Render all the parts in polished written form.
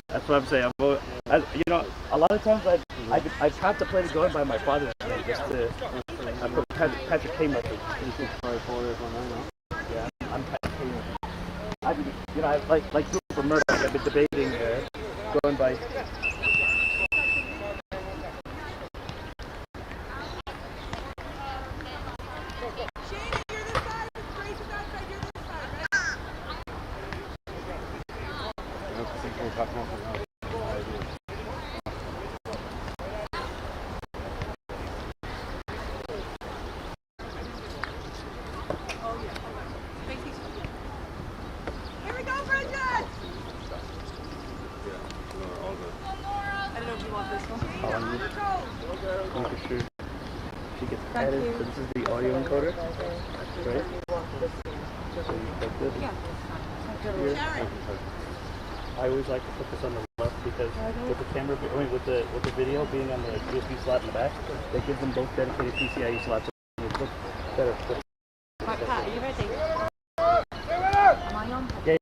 That's what I'm saying. You know, a lot of times I've contemplated going by my father's name just to. I put Patrick K. Murphy. You should try forward on that. Yeah, I'm Patrick K. Murphy. You know, like for Murdoch, I've been debating going by. Sure. She gets added. So this is the audio encoder, right? So you put this here. I always like to put this on the left because with the camera, with the video being on the USB slot in the back, that gives them both dedicated PCIe slots. So it looks better. Right, Pat, are you ready? Am I on? Yeah.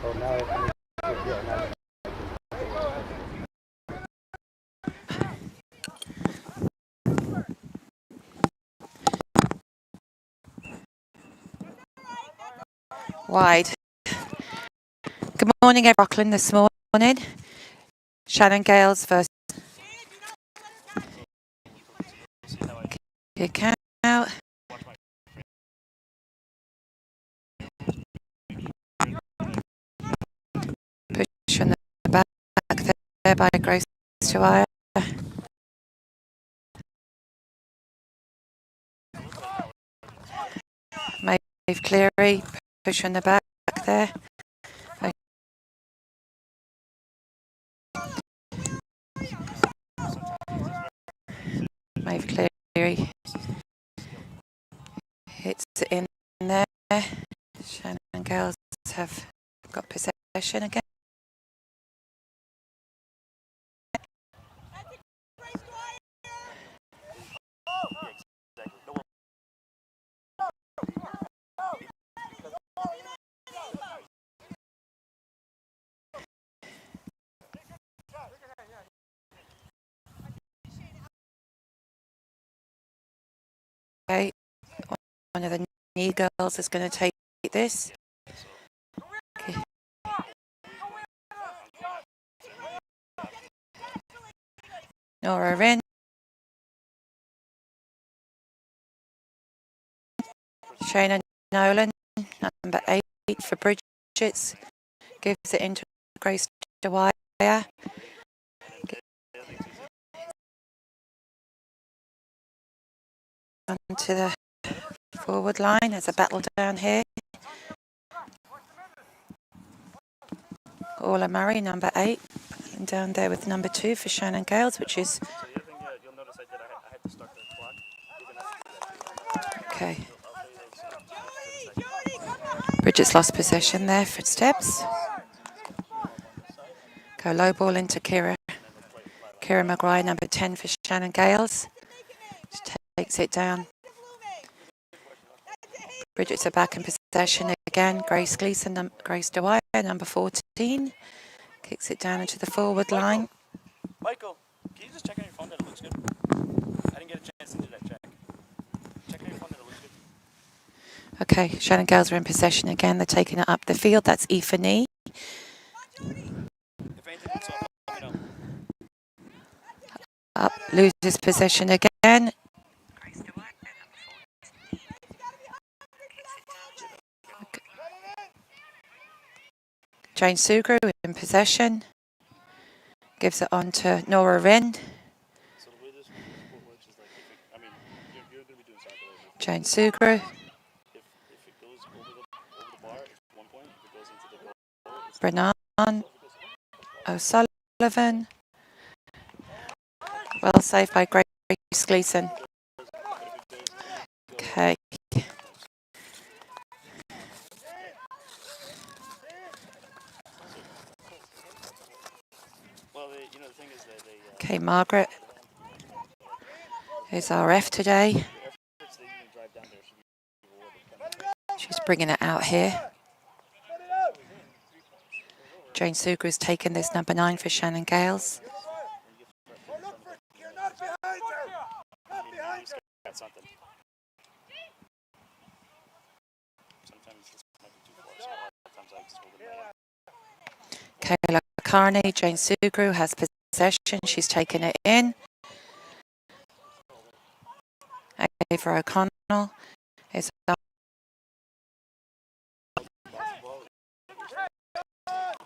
Oh, now I have to now. Wide. Good morning, Brooklyn. This morning, Shannon Gales versus kick out. Push on the back there by Grace to Wire. Maeve Cleary, push on the back there. Maeve Cleary hits it in there. Shannon Gales have got possession again. Okay, one of the knee girls is going to take this. Okay. Nora in. Shayna Nolan, number 8 for Bridget's, gives it into Grace Dwyer. Onto the forward line. There's a battle down here. Orla Murray, number 8, and down there with number 2 for Shannon Gales, which is. Okay. Bridget's lost possession there for steps. Go low ball into Kira. Kira Maguire, number 10 for Shannon Gales. She takes it down. Bridget's back in possession again. Grace Gleason, Grace Dwyer, number 14. Kicks it down into the forward line. Michael, can you just check on your phone that it looks good? I didn't get a chance to do that check. Check on your phone that it looks good. Okay, Shannon Gales are in possession again. They're taking it up the field. That's Ifani. Up, loses possession again. Jane Sugru in possession. Gives it on to Nora Wren. Jane Sugru. Brennan O'Sullivan. Well saved by Grace Gleason. Okay. Okay, Margaret is our F today. She's bringing it out here. Jane Sugaru's taken this number 9 for Shannon Gales. Kayla Carney, Jane Sugaru has possession. She's taken it in. Ava O'Connell is up.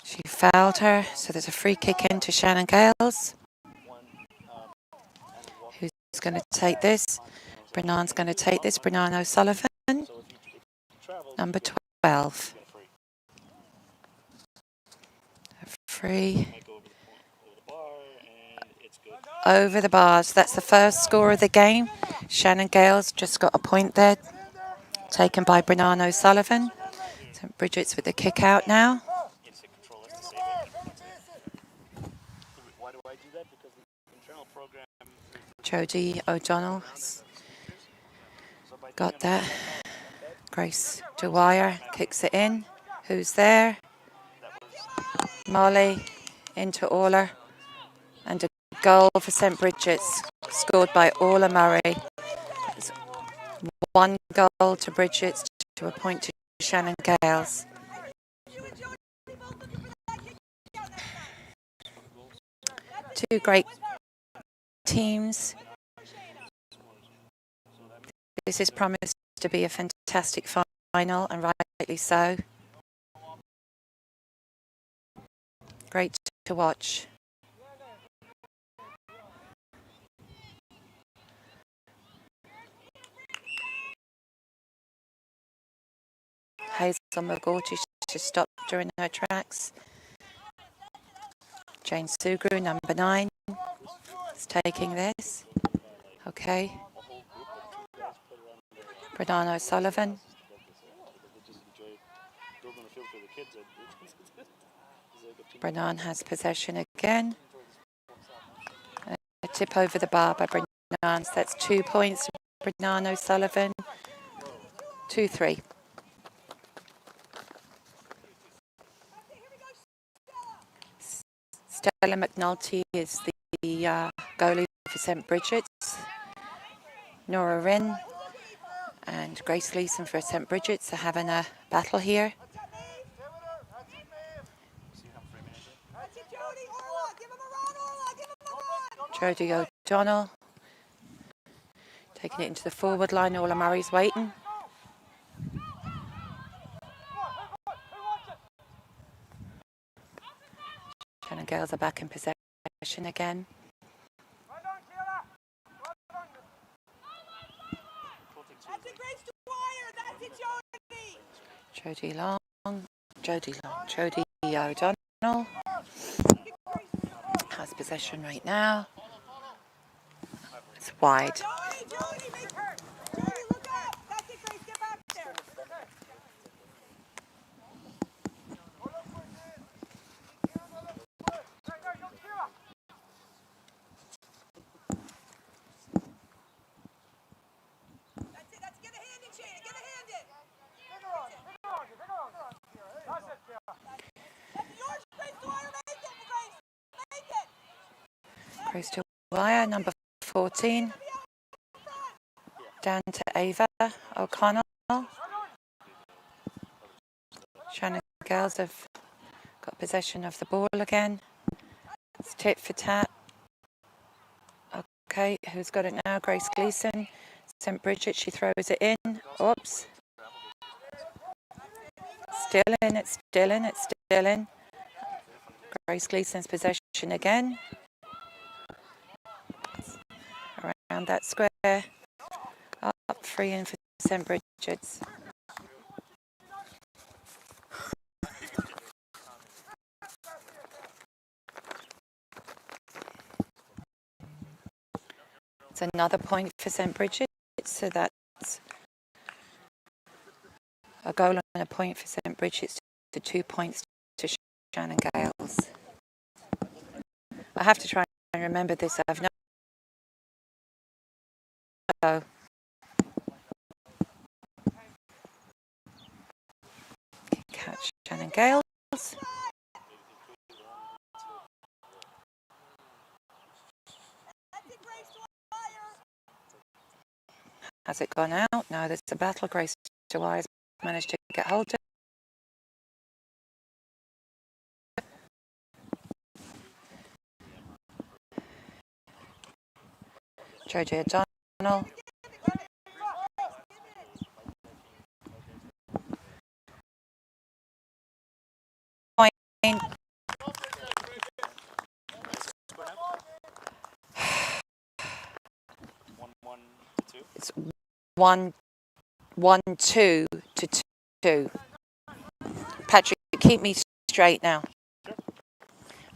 She fouled her, so there's a free kick in to Shannon Gales. Who's going to take this? Brennan's going to take this. Brennan O'Sullivan, number 12. Free. Over the bars. That's the first score of the game. Shannon Gales just got a point there, taken by Brennan O'Sullivan. St Bridget's with the kick out now. Jodie O'Donnell got that. Grace Dwyer kicks it in. Who's there? Molly into Orla. And a goal for St Bridget's, scored by Orla Murray. It's 1 goal to Bridget's, to a point to Shannon Gales. Two great teams. This is promised to be a fantastic final, and rightly so. Great to watch. Hazel McGorty just stopped during her tracks. Jane Sugaru, number 9, is taking this. Okay. Brennan O'Sullivan. Brennan has possession again. A tip over the bar by Brennan. So that's 2 points for Brennan O'Sullivan. 2-3. Stella McNulty is the goalie for St Bridget's. Nora Wren and Grace Gleeson for St Bridget's are having a battle here. Jodie O'Donnell taking it into the forward line. Orla Murray's waiting. Shannon Gales are back in possession again. Jodie O'Donnell has possession right now. It's wide. Grace Dwyer, number 14. Down to Ava O'Connell. Shannon Gales have got possession of the ball again. It's tit for tat. Okay, who's got it now? Grace Gleeson. St Bridget, she throws it in. Oops. Still in, it's still in, it's still in. Grace Gleeson's possession again. Around that square. Up, free in for St Bridget's. It's another point for St Bridget's, so that's a goal and a point for St Bridget's to 2 points to Shannon Gales. I have to try and remember this. I've no. Gales. Has it gone out? No, there's a battle. Grace to Wires managed to get hold of. Joji O'Donnell. Point. It's 1-2 to 2. Patrick, keep me straight now.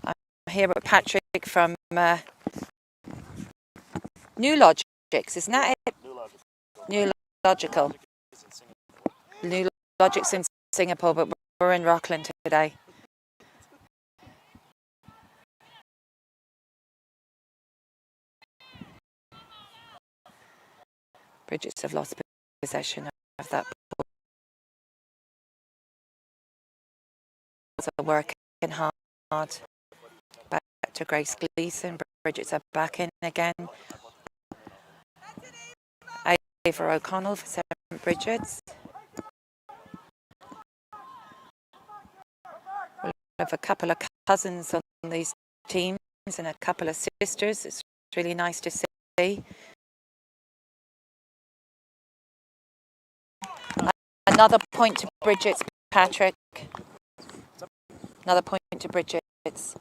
I'm here with Patrick from New Logics, isn't that it? New Logical. New Logic's in Singapore, but we're in Rockland today. Bridgets have lost possession of that ball. Are working hard. Back to Grace Gleeson. Bridgets are back in again. Ava O'Connell for St Bridget's. We'll have a couple of cousins on these teams and a couple of sisters. It's really nice to see. Another point to Bridget's, Patrick. Another point to Bridget's.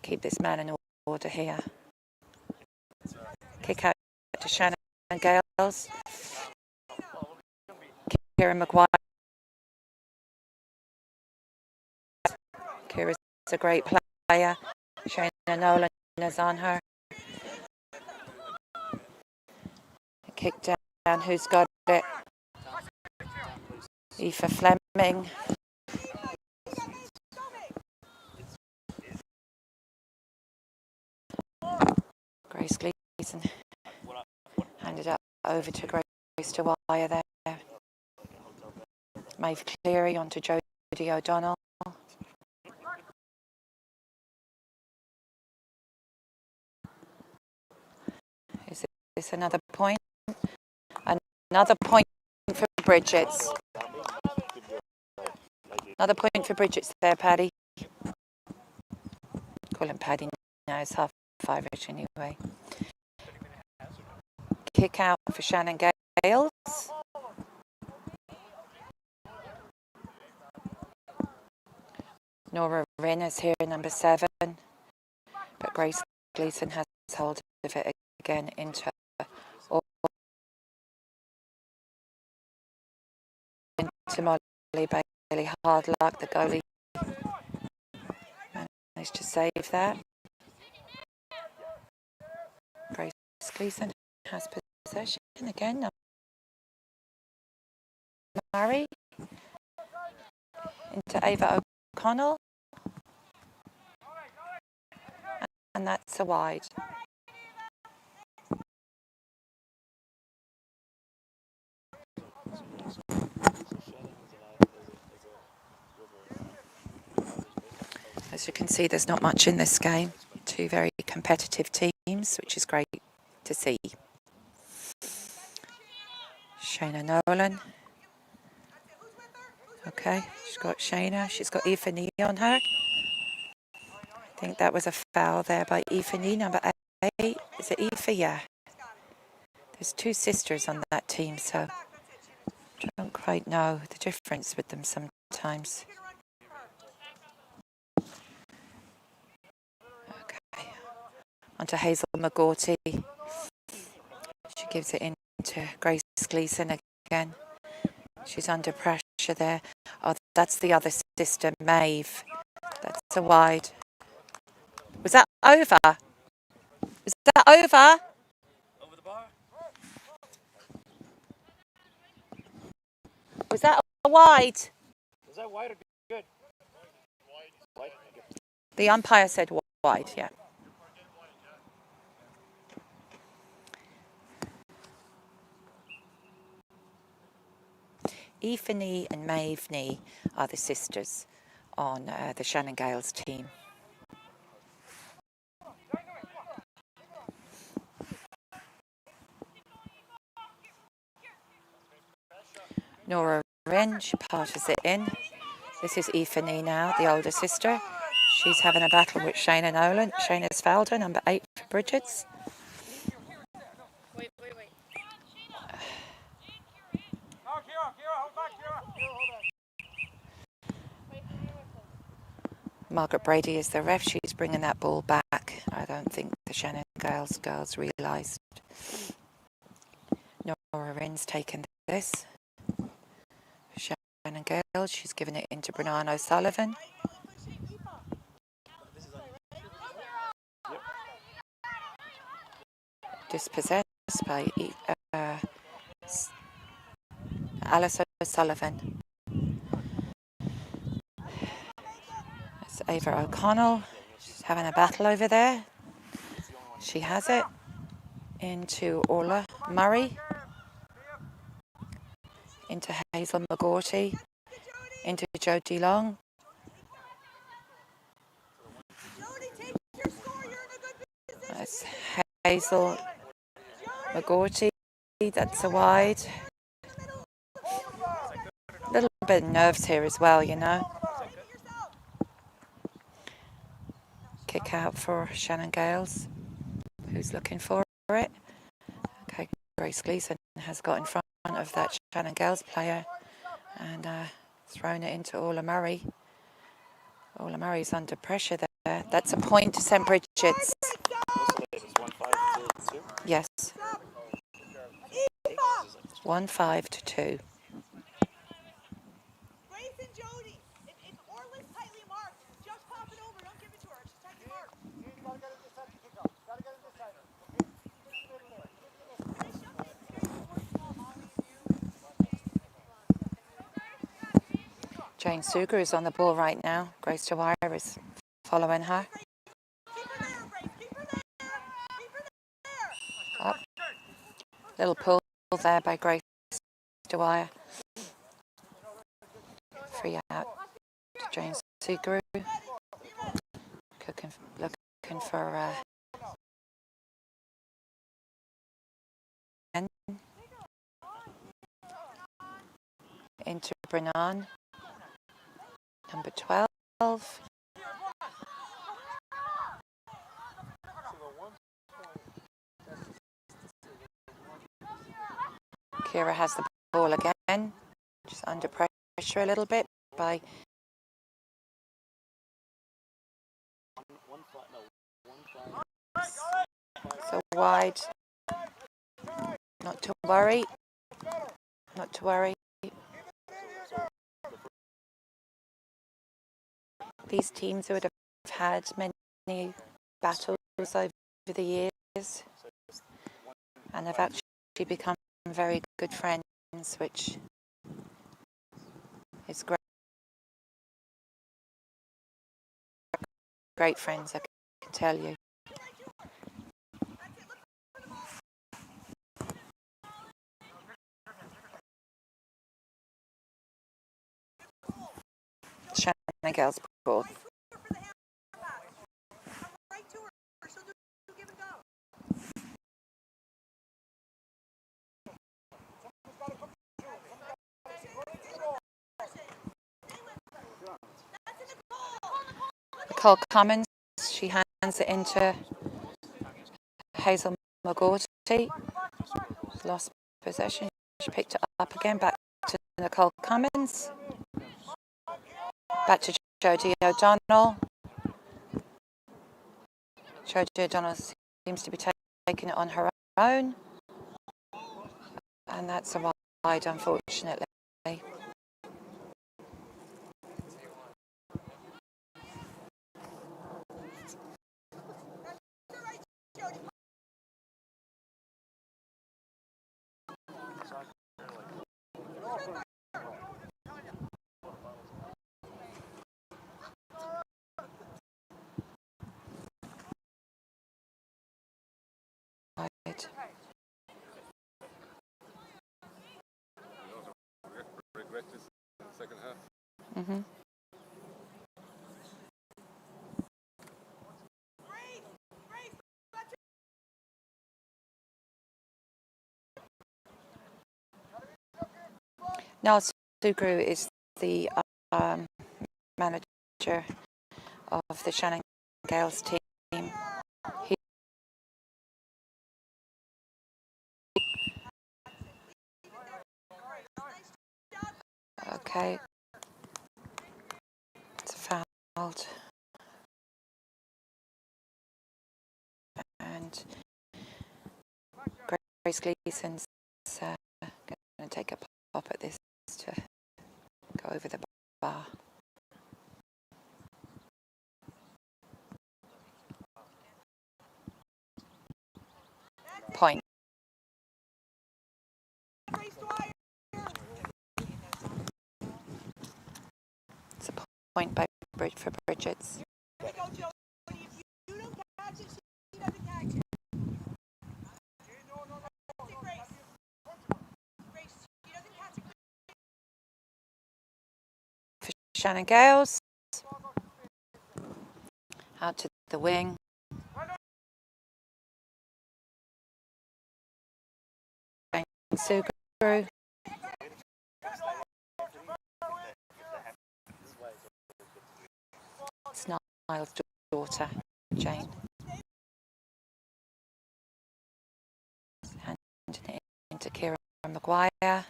Keep this man in order here. Kick out to Shannon Gales. Kieran Maguire. Kira's a great player. Shayna Nolan is on her. Kick down, who's got it? Aoife Fleming. Grace Gleeson handed up over to Grace to Wire there. Maeve Cleary onto Jodie O'Donnell. Is this another point? Another point for Bridget's. Another point for Bridget's there, Paddy. Call him Paddy now, it's 5:30 anyway. Kick out for Shannon Gales. Nora Wren is here, number 7. But Grace Gleeson has hold of it again into Molly Bailey. Hard luck, the goalie managed to save that. Grace Gleeson has possession again. Murray into Ava O'Connell. And that's a wide. As you can see, there's not much in this game. 2 very competitive teams, which is great to see. Shayna Nolan. Okay, she's got Shayna. She's got Aoife Nee on her. I think that was a foul there by Aoife Nee, number 8. Is it Aoife? Yeah. There's 2 sisters on that team, so I don't quite know the difference with them sometimes. Okay. Onto Hazel McGaughty. She gives it in to Grace Gleeson again. She's under pressure there. Oh, that's the other sister, Maeve. That's a wide. Was that over? Was that over? Over the bar. Was that a wide? Was that wide or good? Wide. The umpire said wide, yeah. Aoife and Maeve are the sisters on the Shannon Gales team. Nora Wren, she passes it in. This is Aoife now, the older sister. She's having a battle with Shayna Nolan. Shayna's fouled her, number 8 for Bridget's. Wait. Margaret Brady is the ref. She's bringing that ball back. I don't think the Shannon Gales girls realised. Nora Wren's taken this. Shannon Gales, she's given it into Brennan O'Sullivan. Dispossessed by Alice O'Sullivan. That's Ava O'Connell. She's having a battle over there. She has it into Orla Murray. Into Hazel McGorty. Into Jodie Long. That's Hazel McGorty. That's a wide. A little bit of nerves here as well, you know. Kick out for Shannon Gales, who's looking for it. Okay, Grace Gleason has got in front of that Shannon Gales player and thrown it into Orla Murray. Orla Murray's under pressure there. That's a point to St. Bridget's. Yes. 1-5 to 2. Jane Sugar is on the ball right now. Grace Dwyer is following her. Up. Little pull there by Grace Dwyer. Free out to Jane Sugar. Looking for into Brennan. Number 12. Kira has the ball again. Just under pressure a little bit by so wide. Not to worry. Not to worry. These teams would have had many battles over the years and have actually become very good friends, which is great. Great friends, I can tell you. Shannon Gales ball. Nicole Cummins, she hands it into Hazel McGorty. She's lost possession. She picked it up again, back to Nicole Cummins. Back to Jodie O'Donnell. Jodie O'Donnell seems to be taking it on her own. And that's a wide, unfortunately. Right. second half. Mm-hmm. Now, Sugru is the manager of the Shannon Gales team. He okay, it's fouled, and Grace Gleason's going to take a pop at this to go over the bar. Point. It's a point by for Bridget's. For Shannon Gales. Out to the wing. Sugru. It's Niall's daughter, Jane. Handing it into Kira Maguire.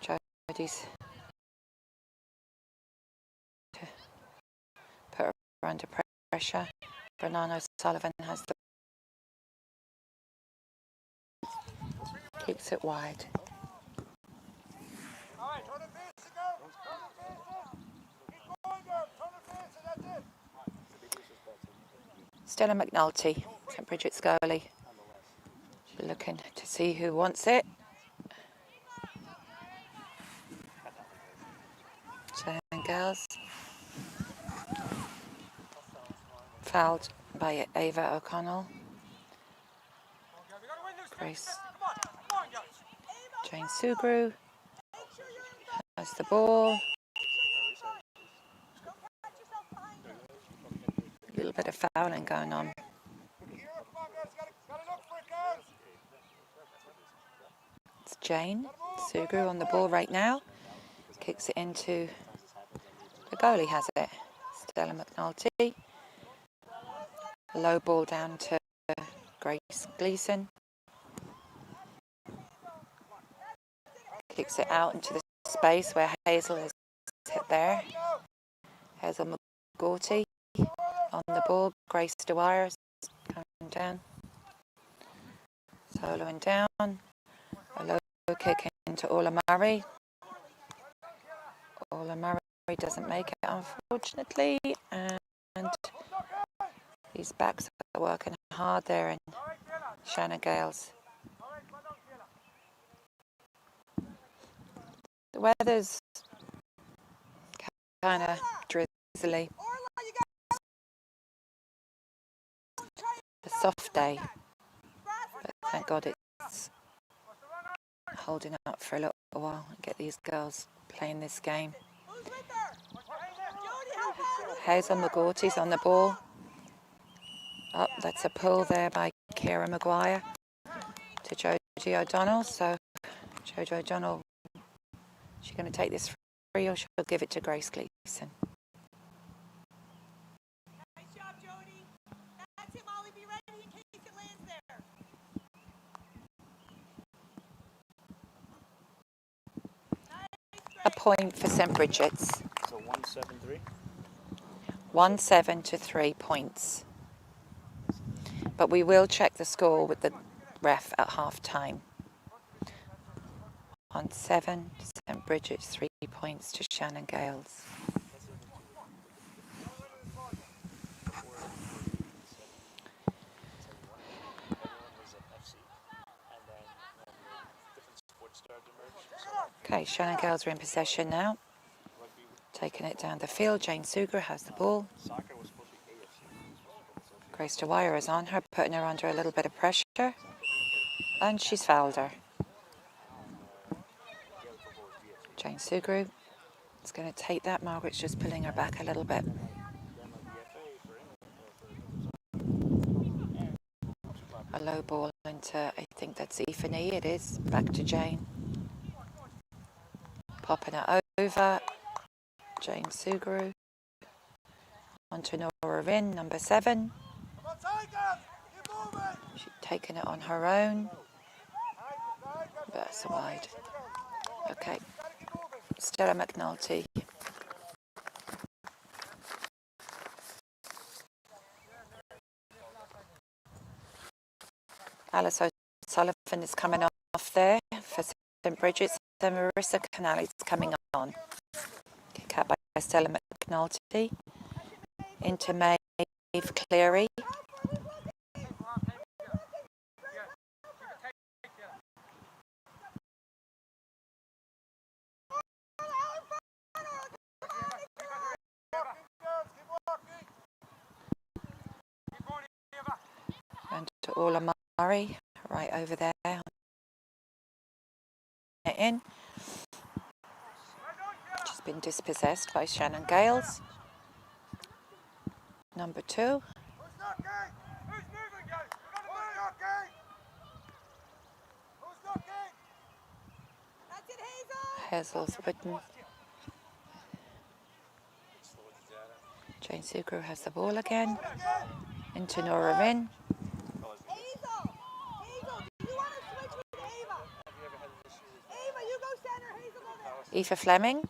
Jody's to put her under pressure. Bernardo Sullivan has the keeps it wide. Stella McNulty, St Bridget's goalie. She's looking to see who wants it. Shannon Girls. Fouled by Ava O'Connell. Grace. Jane Sugru has the ball. A little bit of fouling going on. It's Jane Sugru on the ball right now. Kicks it into the goalie has it. Stella McNulty. Low ball down to Grace Gleason. Kicks it out into the space where Hazel is hit there. Hazel McGaughty on the ball. Grace Dwyer coming down. Soloing down. A low kick into Orla Murray. Orla Murray doesn't make it, unfortunately. And these backs are working hard there in Shannon Gales. The weather's kind of drizzly. A soft day, but thank God it's holding up for a little while and get these girls playing this game. Hazel McGaughty's on the ball. Oh, that's a pull there by Kira Maguire to Jodie O'Donnell. So Jodie O'Donnell, she's going to take this free or she'll give it to Grace Gleason. Nice job, Jodie. That's it, Molly. Be ready in case it lands there. A point for St Bridget's. So 1-7-3? 1-7 to 3 points. But we will check the score with the ref at half time. 1-7 to St Bridget's, 3 points to Shannon Gales. Okay, Shannon Gales are in possession now. Taking it down the field. Jane Sugru has the ball. Grace Dwyer is on her, putting her under a little bit of pressure. And she's fouled her. Jane Sugru is going to take that. Margaret's just pulling her back a little bit. A low ball into, I think that's Ifani, it is. Back to Jane. Popping it over. Jane Sugru. Onto Nora Rin, number 7. She's taken it on her own. That's wide. Okay. Stella McNulty. Alice O'Sullivan is coming off there for St Bridget's. And Marissa Canali is coming on. Kick out by Stella McNulty. Into Maeve Cleary. And to Orla Murray, right over there. In. She's been dispossessed by Shannon Gales. Number 2. Hazel's putting. Jane Sugru has the ball again. Into Nora Rin. Aoife Fleming. Once,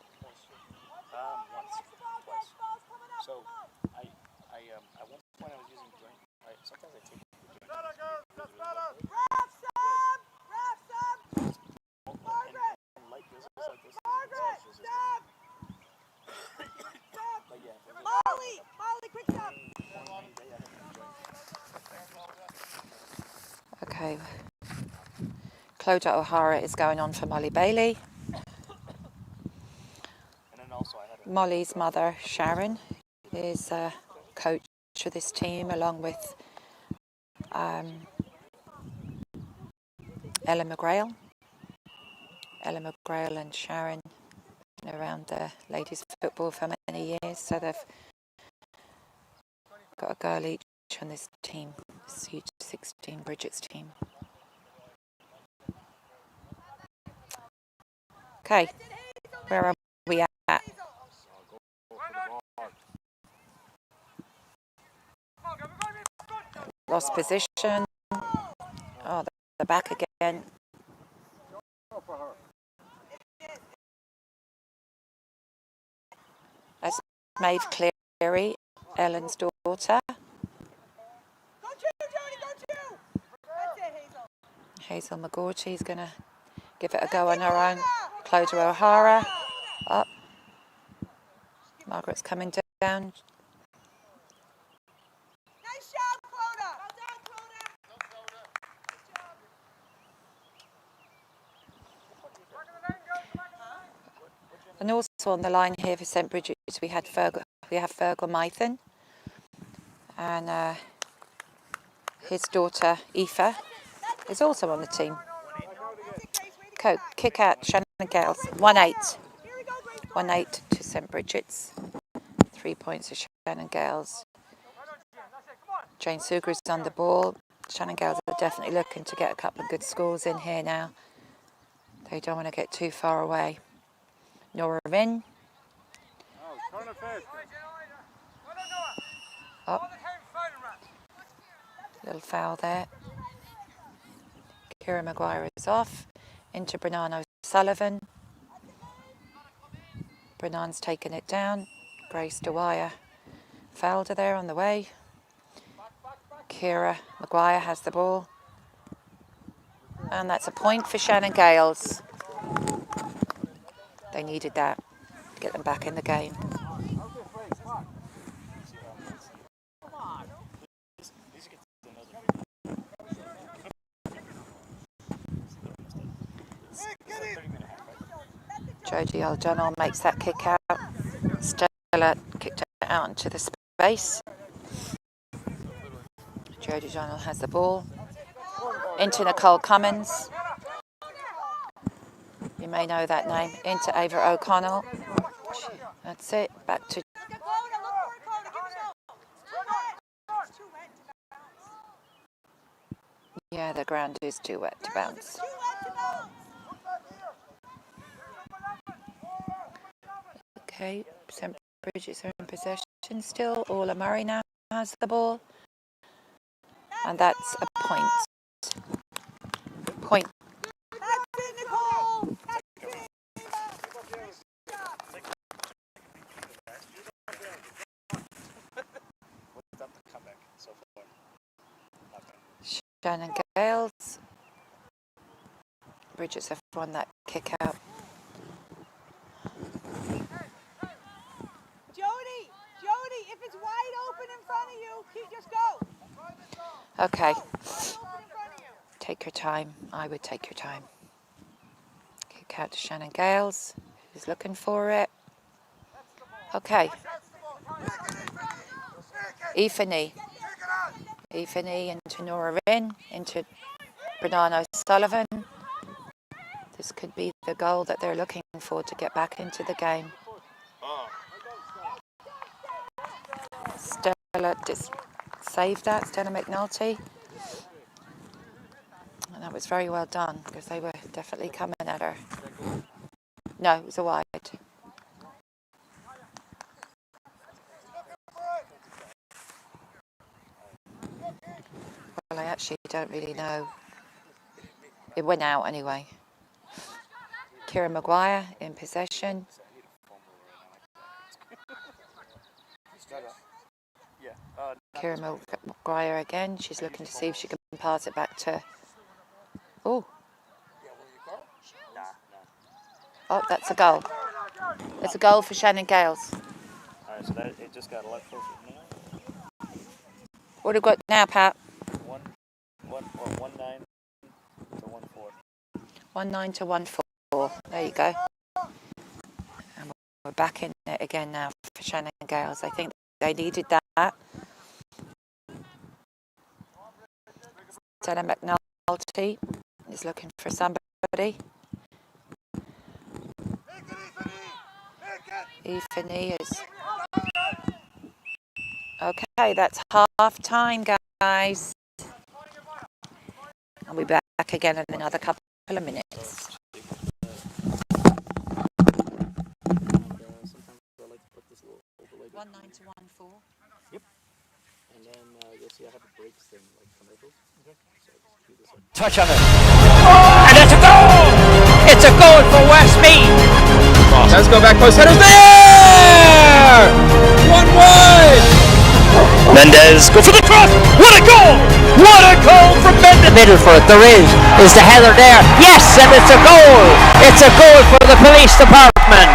twice. So I at one point I was using joint. Sometimes I take the joint. Light business like this. Molly, quick stop. Okay. Clodagh O'Hara is going on for Molly Bailey. Molly's mother, Sharon, is a coach for this team along with Ella McGrail. Ella McGrail and Sharon been around the ladies' football for many years, so they've got a girl each on this team, this huge 16 Bridget's team. Okay, where are we at? Lost position. Oh, they're back again. That's Maeve Cleary, Ellen's daughter. Hazel McGorty is going to give it a go on her own. Clodagh O'Hara up. Margaret's coming down. Nice job, Clodagh. And also on the line here for St Bridget's we have Fergal Mythen and his daughter Aoife is also on the team. Kick out Shannon Gales. 1-8. 1-8 to St Bridget's. 3 points to Shannon Gales. Jane Sugru's on the ball. Shannon Gales are definitely looking to get a couple of good scores in here now. They don't want to get too far away. Nora Rin. Up. Little foul there. Kira Maguire is off. Into Brennan O'Sullivan. Brennan's taken it down. Grace Dwyer fouled her there on the way. Kira Maguire has the ball. And that's a point for Shannon Gales. They needed that to get them back in the game. Jodie O'Donnell makes that kick out. Stella kicked it out into the space. Jodie O'Donnell has the ball. Into Nicole Cummins. may know that name. Into Ava O'Connell. That's it. Back to... Yeah, the ground is too wet to bounce. Okay, St. Bridget's are in possession still. Orla Murray now has the ball. And that's a point. Point. Shannon Gales. Bridget's have won that kick out. Jody, if it's wide open in front of you, just go. Okay. Take your time. I would take your time. Kick out to Shannon Gales, who's looking for it. Okay. Ifani into Nora Rinn, into Bernardo Sullivan. This could be the goal that they're looking for to get back into the game. Stella just saved that, Stella McNulty. And that was very well done because they were definitely coming at her. No, it was a wide. Well, I actually don't really know. It went out anyway. Kira Maguire in possession. Kira Maguire again. She's looking to see if she can pass it back to... Oh. Oh, that's a goal. It's a goal for Shannon Gales. All right, so that, it just got a lot closer now. What have we got now, Pat? 1-9 to 1-4. 1-9 to 1-4. There you go. And we're back in it again now for Shannon Gales. I think they needed that. Stella McNulty is looking for somebody. Ifani is... Okay, that's half time, guys. I'll be back again in another couple of minutes. Sometimes I like to put this little overlay. 1-9 to 1-4. Yep. And then you'll see I have a breaks thing, like commercials. Okay. So just do this one. Touch of it. And it's a goal! It's a goal for Westmeath! Let's go back post. Header's there! 1-1! Mendez, go for the cross! What a goal! What a goal from Mendez! Middle for it, there is the header there. Yes, and it's a goal! It's a goal for the police department!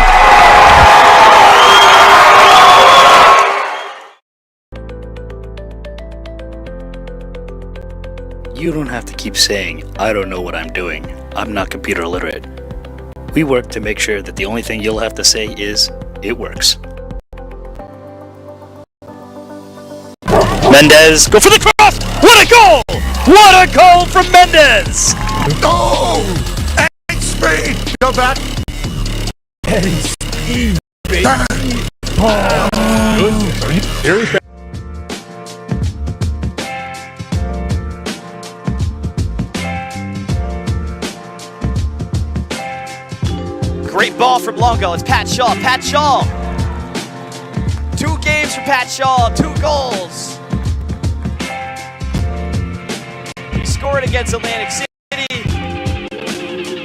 You don't have to keep saying, I don't know what I'm doing. I'm not computer literate. We work to make sure that the only thing you'll have to say is, it works. Mendez, go for the cross! What a goal! What a goal from Mendez! Goal! And speed! Go back! And speed, baby! Good. Great ball from Longo. It's Pat Shaw. Pat Shaw. 2 games for Pat Shaw. 2 goals. He scored against Atlantic City.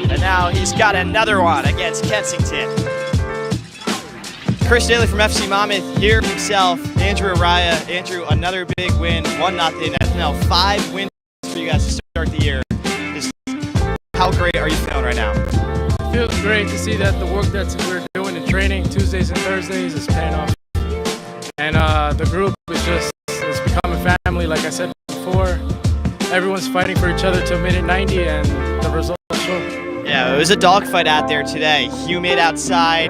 And now he's got another one against Kensington. Chris Daly from FC Monmouth here himself. Andrew Araya. Andrew, another big win. 1-0. That's now 5 wins for you guys to start the year. How great are you feeling right now? It feels great to see that the work that we're doing in training Tuesdays and Thursdays is paying off. And the group is it's become a family, like I said before. Everyone's fighting for each other till minute 90 and the results show. Yeah, it was a dogfight out there today. Humid outside,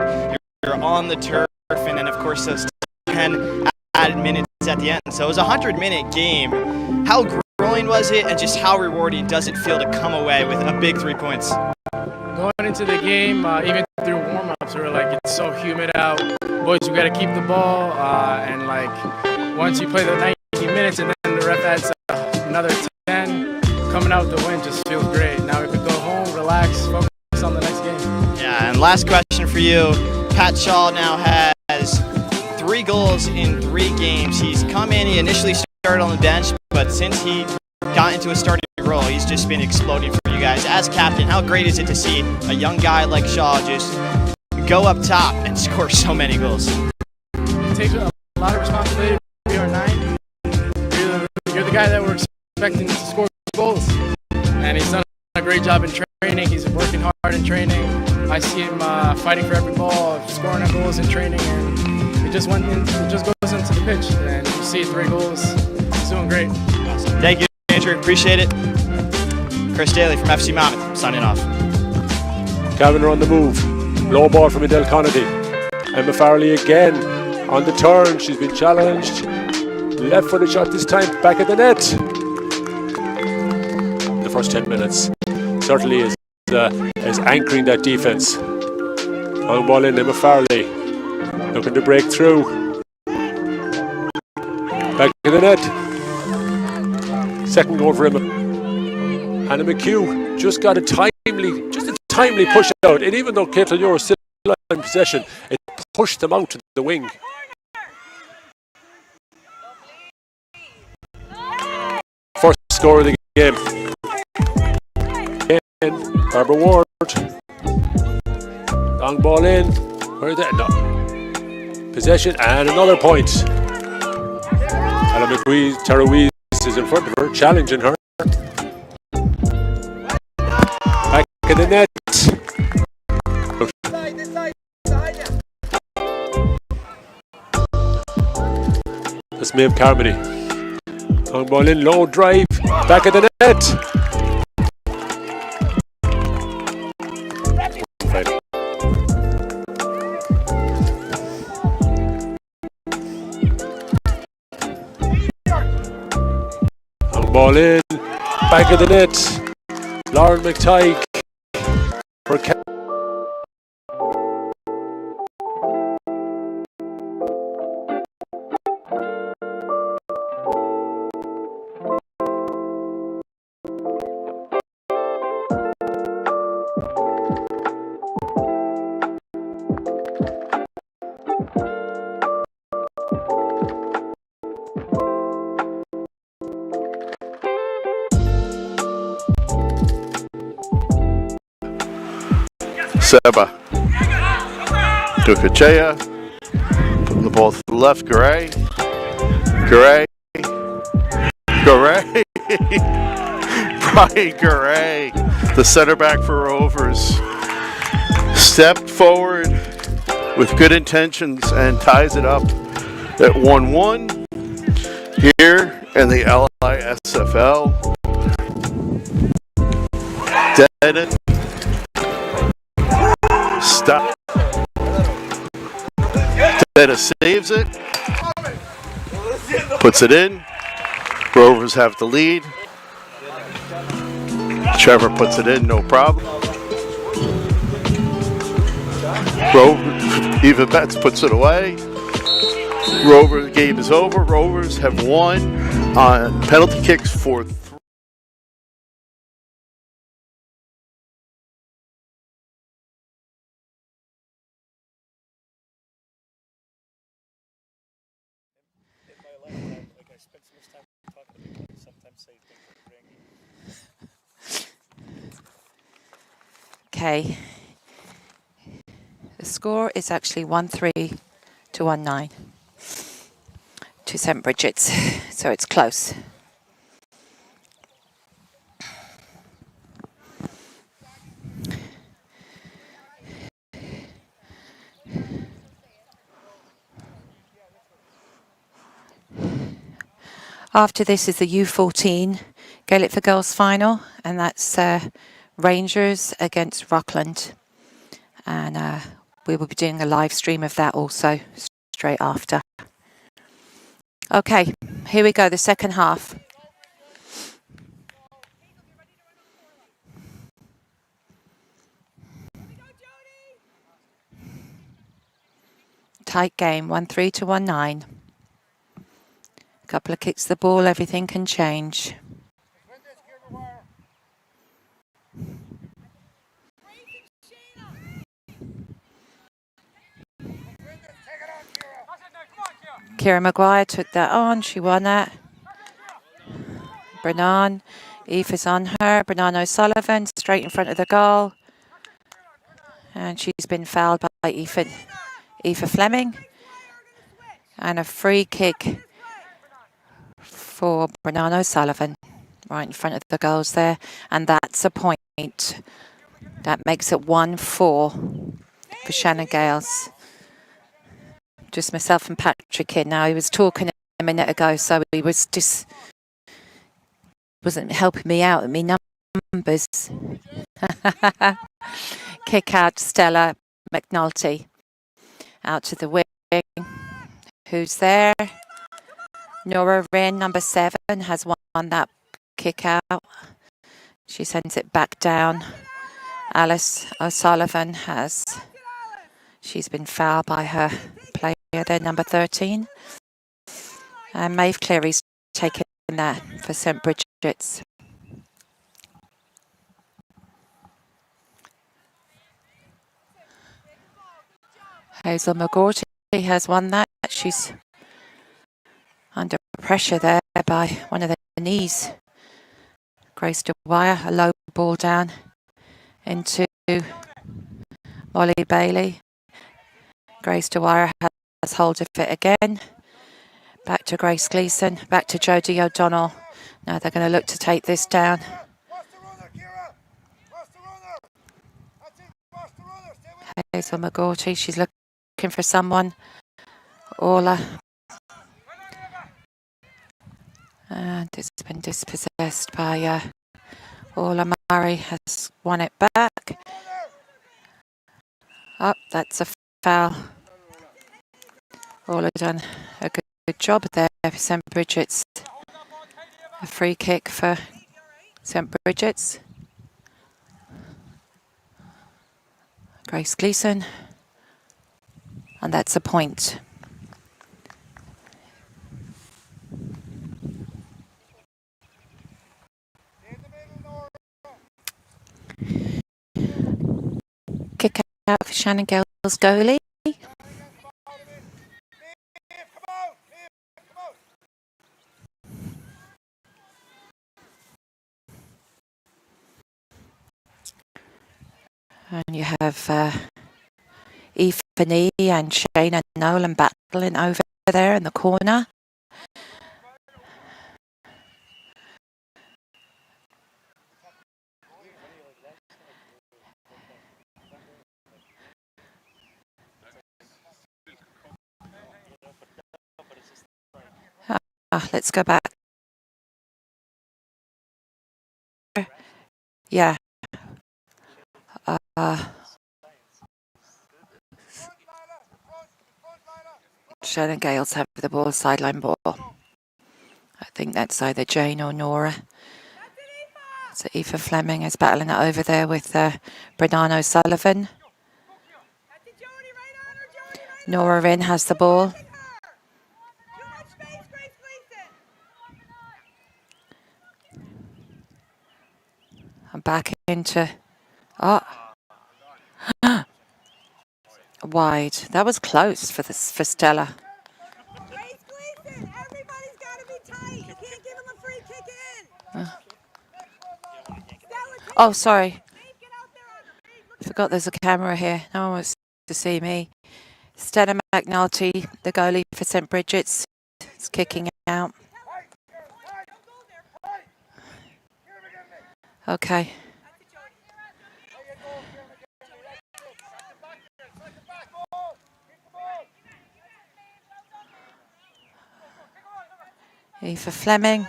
you're on the turf, and then of course those 10 added minutes at the end. So it was a 100-minute game. How grueling was it, and just how rewarding does it feel to come away with a big 3 points? The going into the game, even through warm-ups, we were like, it's so humid out. Boys, we got to keep the ball. And like, once you play the 90 minutes and then the ref adds another 10, coming out with the win just feels great. Now we could go home, relax, focus on the next game. Yeah, and last question for you. Pat Shaw now has 3 goals in 3 games. He's come in, he initially started on the bench, but since he got into a starting role, he's just been exploding for you guys. As captain, how great is it to see a young guy like Shaw just go up top and score so many goals? It takes a lot of responsibility to be our 9. You're the guy that we're expecting to score goals. And he's done a great job in training. He's working hard in training. I see him fighting for every ball, scoring goals in training, and it just goes into the pitch. And you see 3 goals. He's doing great. Awesome. Thank you, Andrew. Appreciate it. Chris Daly from FC Monmouth, signing off. Cavan are on the move. Low ball from Adele Conady. Emma Farley again on the turn. She's been challenged. Left-footed shot this time, back at the net. The first 10 minutes certainly is anchoring that defence. Long ball in, Emma Farley looking to break through. Back at the net. Second goal for Emma. Hannah McHugh just got a timely push out, and even though Caitlin Euro was still in possession, it pushed them out to the wing. First score of the game. And Barbara Ward. Long ball in. Where's that? No. Possession and another point. Ella McWeeze, Tara Weeze is in front of her, challenging her. Back in the net. That's Maeve Carmody. Long ball in, low drive, back at the net. Long ball in, back at the net. Lauren McTighe for Seba Dukachea, putting the ball to the left, Garay, Brian Garay, the center back for Rovers, stepped forward with good intentions and ties it up at 1-1 here in the LISFL. Dead. Stop. Detta saves it. Puts it in. Rovers have the lead. Trevor puts it in, no problem. Eva Betts puts it away. The game is over. Rovers have won on penalty kicks for 3. Okay. The score is actually 1-3 to 1-9 to St. Bridget's, so it's close. After this is the U14 Gaelic for Girls final, and that's Rangers against Rockland. And we will be doing a live stream of that also straight after. Okay, here we go, the second half. tight game, 1-3 to 1-9. A couple of kicks to the ball, everything can change. Kira Maguire took that on, she won that. Brennan, Aoife's on her. Brennan O'Sullivan straight in front of the goal. And she's been fouled by Aoife Fleming. And a free kick for Brennan O'Sullivan right in front of the goals there. And that's a point. That makes it 1-4 for Shannon Gales. Just myself and Patrick here now. He was talking a minute ago, so he was just wasn't helping me out with me numbers. Kick out Stella McNulty out to the wing. Who's there? Nora Wren, number 7, has won that kick out. She sends it back down. Alice O'Sullivan has. She's been fouled by her player there, number 13. And Maeve Cleary's taken that for St Bridget's. Hazel McGorty has won that. She's under pressure there by one of the knees. Grace Dwyer, a low ball down into Molly Bailey. Grace Dwyer has hold of it again. Back to Grace Gleeson, back to Jodie O'Donnell. Now they're going to look to take this down. Hazel McGorty, she's looking for someone. Orla. And it's been dispossessed by Orla Murray, has won it back. Oh, that's a foul. Orla done a good job there for St Bridget's. A free kick for St Bridget's. Grace Gleeson. And that's a point. Kick out for Shannon Gales goalie. And you have Aoife Nee and Shayna Nolan battling over there in the corner. Let's go back. Yeah. Shannon Gales have the ball, sideline ball. I think that's either Jane or Nora. So Aoife Fleming is battling it over there with Brennan O'Sullivan. Nora Wren has the ball. And back into... Oh. Wide. That was close for Stella. Everybody's got to be tight. You can't give him a free kick in. Oh, sorry. I forgot there's a camera here. No one wants to see me. Stella McNulty, the goalie for St Bridget's, is kicking out. Okay. Aoife Fleming.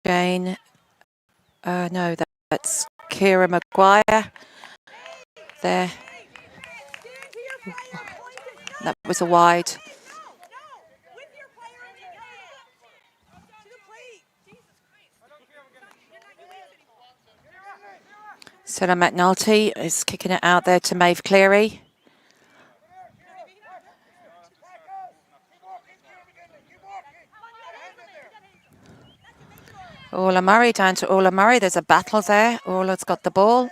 Jane. No, that's Kira Maguire. There. That was a wide. Stella McNulty is kicking it out there to Maeve Cleary. Orla Murray down to Orla Murray. There's a battle there. Orla's got the ball.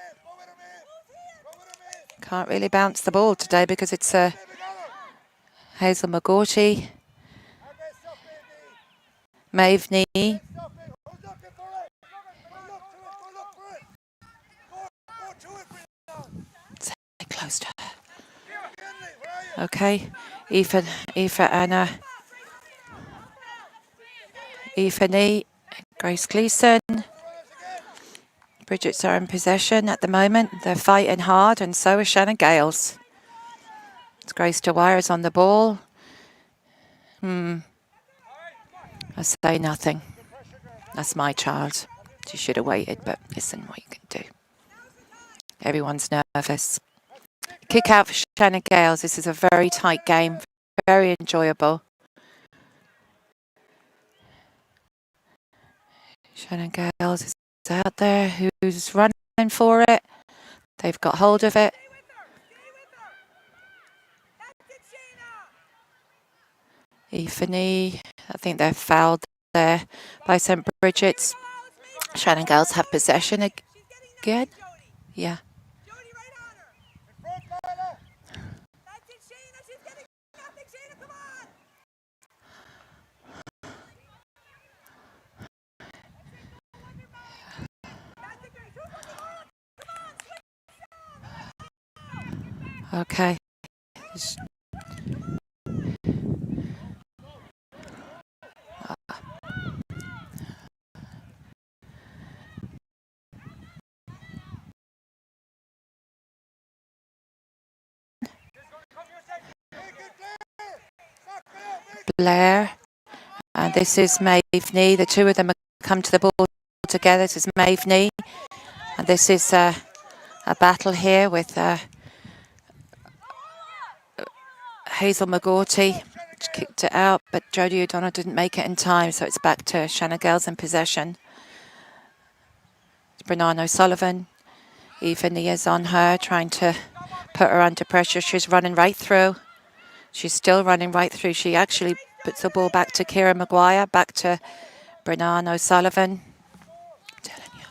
Can't really bounce the ball today because it's Hazel McGaughty. Maeve Knee. Stay close to her. Okay. Aoife Anna. Aoife Knee. Grace Gleeson. Bridget's are in possession at the moment. They're fighting hard, and so is Shannon Gales. It's Grace Dwyer's on the ball. I say nothing. That's my child. She should have waited, but listen what you can do. Everyone's nervous. Kick out for Shannon Gales. This is a very tight game. Very enjoyable. Shannon Gales is out there. Who's running for it? They've got hold of it. Aoife, I think they're fouled there by St. Bridget's. Shannon Gales have possession again. Yeah. Okay. Blair, and this is Maeve Knee. The two of them have come to the ball together. This is Maeve Knee, and this is a battle here with Hazel McGaughty. She kicked it out, but Jodie O'Donnell didn't make it in time, so it's back to Shannon Gales in possession. It's Brennan O'Sullivan. Aoife Knee is on her, trying to put her under pressure. She's running right through. She's still running right through. She actually puts the ball back to Ciara Maguire, back to Brennan O'Sullivan. I'm telling you.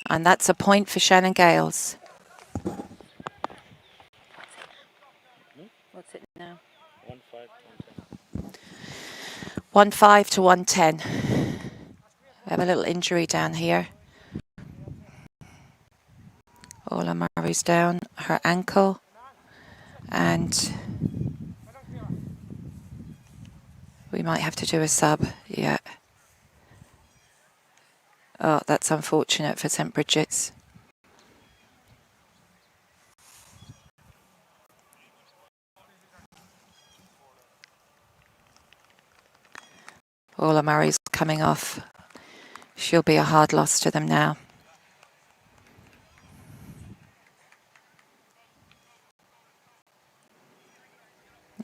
And that's a point for Shannon Gales. What's it now? 1-5 to 110. We have a little injury down here. Orla Murray's down, her ankle. And we might have to do a sub, yeah. Oh, that's unfortunate for St. Bridget's. Orla Murray's coming off. She'll be a hard loss to them now.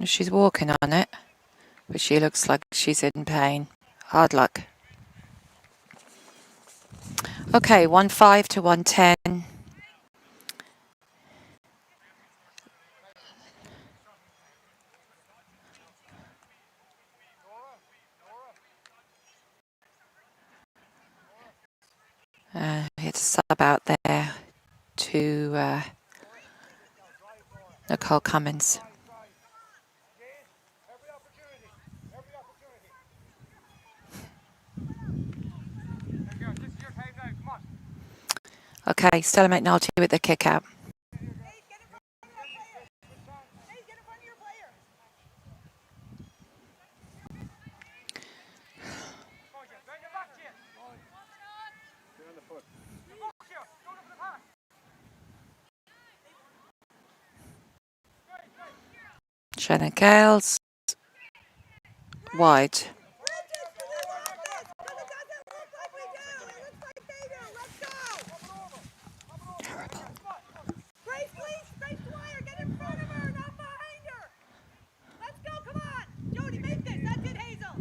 She's walking on it, but she looks like she's in pain. Hard luck. Okay, 1-5 to 110. We had to sub out there to Nicole Cummins. Okay, Stella McNulty with the kick out. Shannon Gales. Wide. Terrible. Grace Dwyer, get in front of her, not behind her. Let's go, come on. Jody, make this. That's it, Hazel.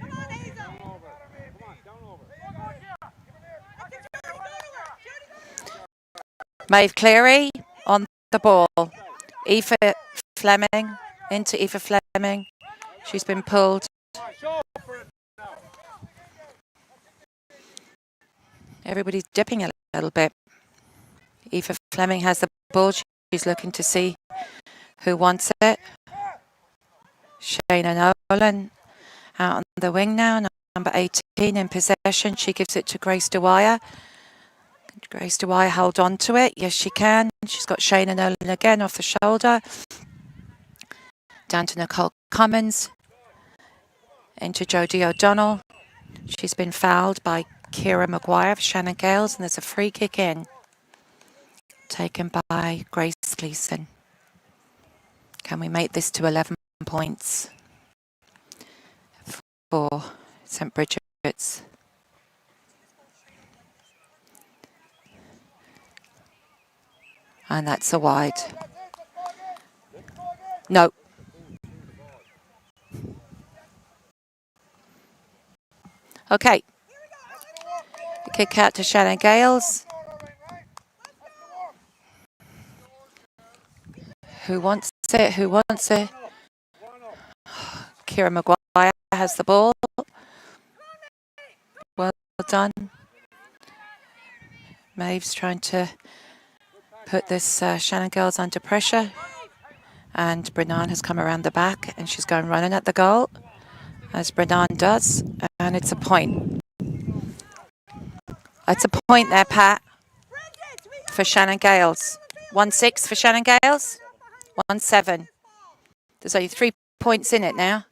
Come on, Hazel. Come on, down over. Maeve Cleary on the ball. Aoife Fleming into Aoife Fleming. She's been pulled. Everybody's dipping a little bit. Eva Fleming has the ball. She's looking to see who wants it. Shayna Nolan out on the wing now. Number 18 in possession. She gives it to Grace Dwyer. Grace Dwyer hold on to it. Yes, she can. She's got Shayna Nolan again off the shoulder. Down to Nicole Cummins. Into Jodie O'Donnell. She's been fouled by Kira Maguire of Shannon Gales, and there's a free kick in. Taken by Grace Gleeson. Can we make this to 11 points for St. Bridget's? And that's a wide. No. Okay. The kick out to Shannon Gales. Who wants it? Who wants it? Kira Maguire has the ball. Well done. Maeve's trying to put this Shannon Girls under pressure. And Brennan has come around the back and she's going running at the goal, as Brennan does. And it's a point. It's a point there, Pat, for Shannon Gales. 1-6 for Shannon Gales. 1-7. There's only 3 points in it now.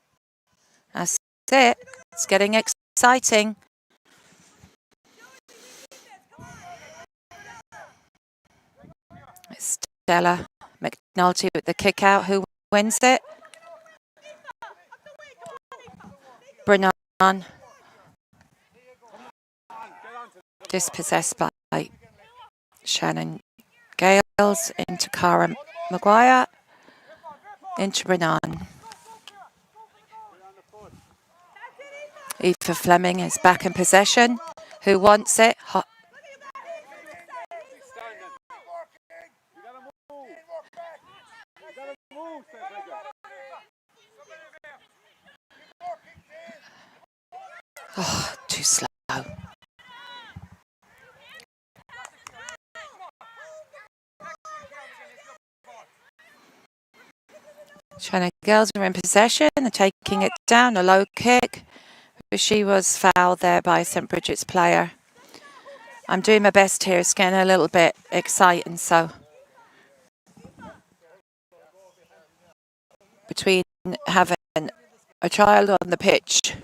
That's it. It's getting exciting. It's Stella McNulty with the kick out. Who wins it? Brennan. Dispossessed by Shannon Gales. Into Cara Maguire. Into Brennan. Eva Fleming is back in possession. Who wants it? Oh, too slow. Shannon Girls are in possession. They're taking it down. A low kick. She was fouled there by St. Bridget's player. I'm doing my best here. It's getting a little bit exciting. So between having a child on the pitch,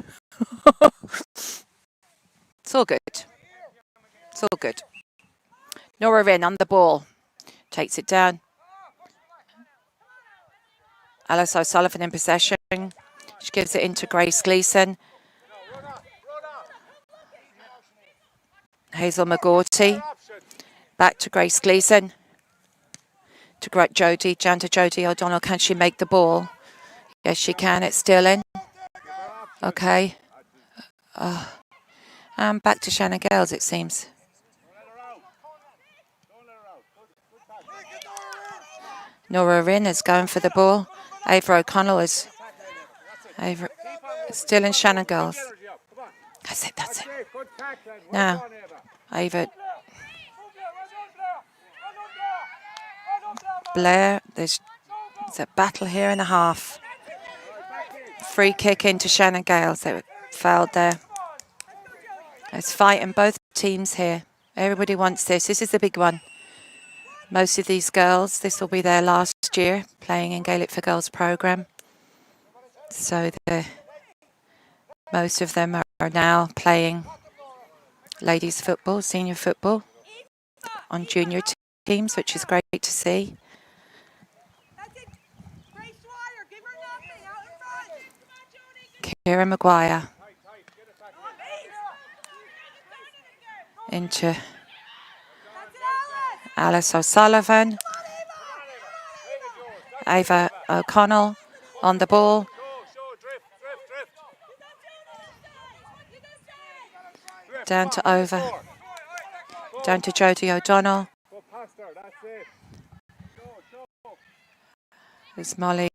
it's all good. It's all good. Nora in on the ball. Takes it down. Alice O'Sullivan in possession. She gives it into Grace Gleeson. Hazel McGaughty. Back to Grace Gleeson. To Jodie. Down to Jodie O'Donnell. Can she make the ball? Yes, she can. It's still in. Okay. And back to Shannon Gales, it seems. Nora Rinn is going for the ball. Ava O'Connell is still in Shannon Gales. That's it, that's it. Now, Ava Blair, there's a battle here in the half. Free kick into Shannon Gales. They were fouled there. There's fighting both teams here. Everybody wants this. This is the big one. Most of these girls, this will be their last year playing in Gaelic for Girls programme. So most of them are now playing ladies football, senior football on junior teams, which is great to see. Kira Maguire into Alice O'Sullivan. Ava O'Connell on the ball. Down to Ova. Down to Jodie O'Donnell. There's Molly.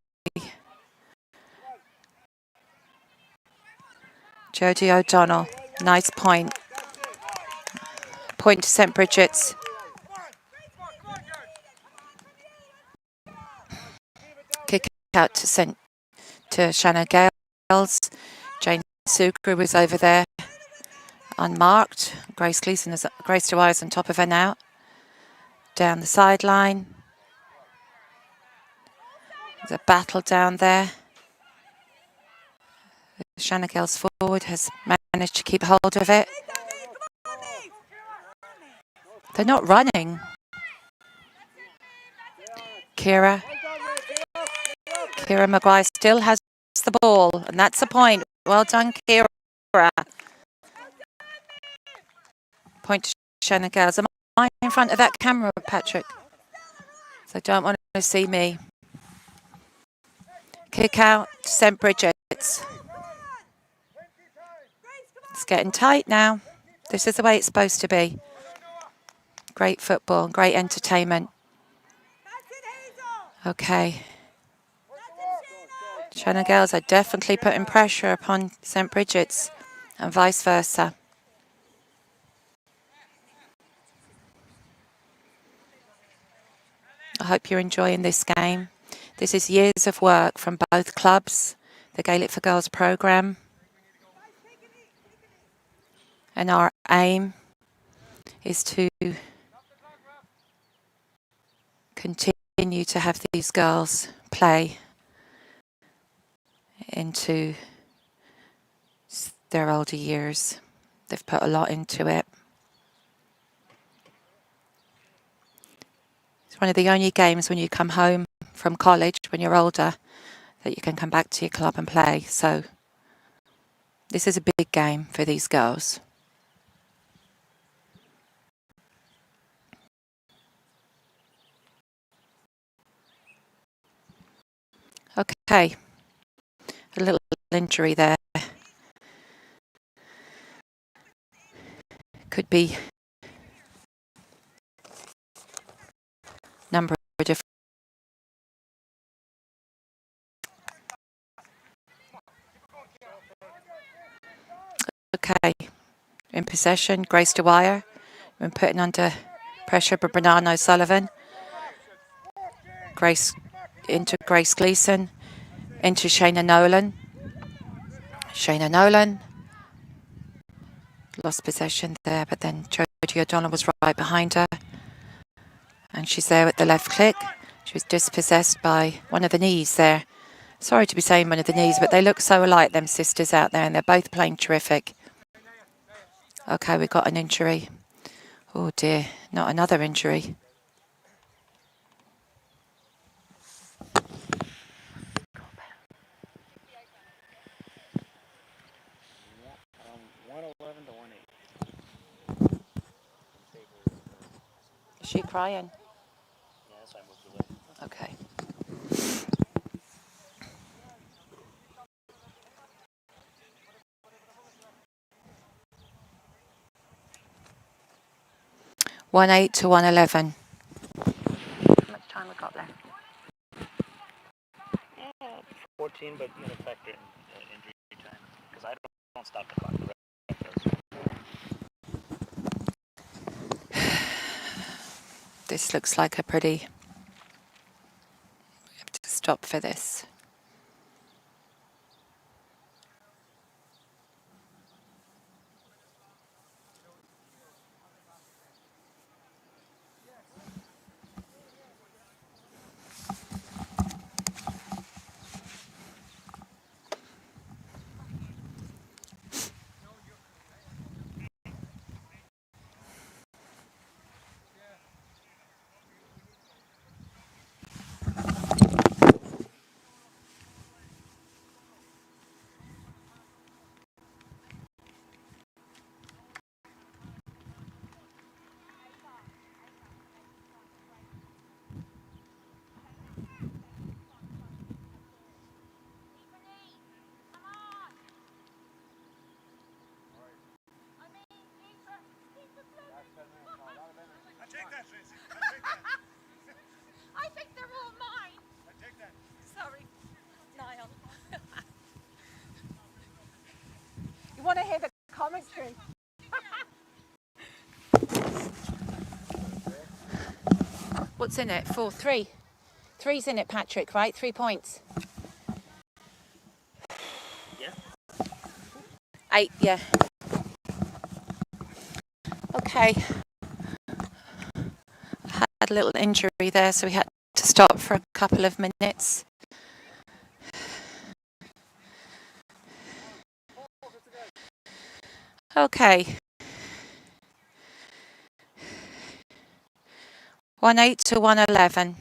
Jodie O'Donnell. Nice point. Point to St. Bridget's. Kick out to Shannon Gales. Jane Sucre was over there unmarked. Grace Dwyer's on top of her now. Down the sideline. There's a battle down there. Shannon Gales forward has managed to keep hold of it. They're not running. Kira Maguire still has the ball, and that's a point. Well done, Kira. Point to Shannon Gales. Am I in front of that camera, Patrick? So I don't want to see me. Kick out to St. Bridget's. It's getting tight now. This is the way it's supposed to be. Great football, great entertainment. Okay. Shannon Gales are definitely putting pressure upon St. Bridget's and vice versa. I hope you're enjoying this game. This is years of work from both clubs, the Gaelic for Girls programme. And our aim is to continue to have these girls play into their older years. They've put a lot into it. It's one of the only games when you come home from college, when you're older, that you can come back to your club and play. So this is a big game for these girls. Okay, a little injury there. Could be number of different. Okay, in possession, Grace Dwyer. Been putting under pressure by Bernard O'Sullivan. Grace into Grace Gleeson, into Shayna Nolan. Shayna Nolan lost possession there, but then Jodie O'Donnell was right behind her. And she's there at the left click. She was dispossessed by one of the knees there. Sorry to be saying one of the knees, but they look so alike, them sisters out there, and they're both playing terrific. Okay, we got an injury. Oh dear, not another injury. Is she crying? Yes, I moved away. Okay. (1-8 to 1-11). How much time we got left? 14, but you gotta factor in injury time because I don't stop the clock. The ref does. This looks like a pretty. We have to stop for this. I think they're all mine. I take that. Sorry, Niall. You want to hear the commentary? What's in it? 4, 3. 3's in it, Patrick, right? 3 points. Yeah. 8, yeah. Okay. Had a little injury there, so we had to stop for a couple of minutes. Okay. 1-8 to 1-11.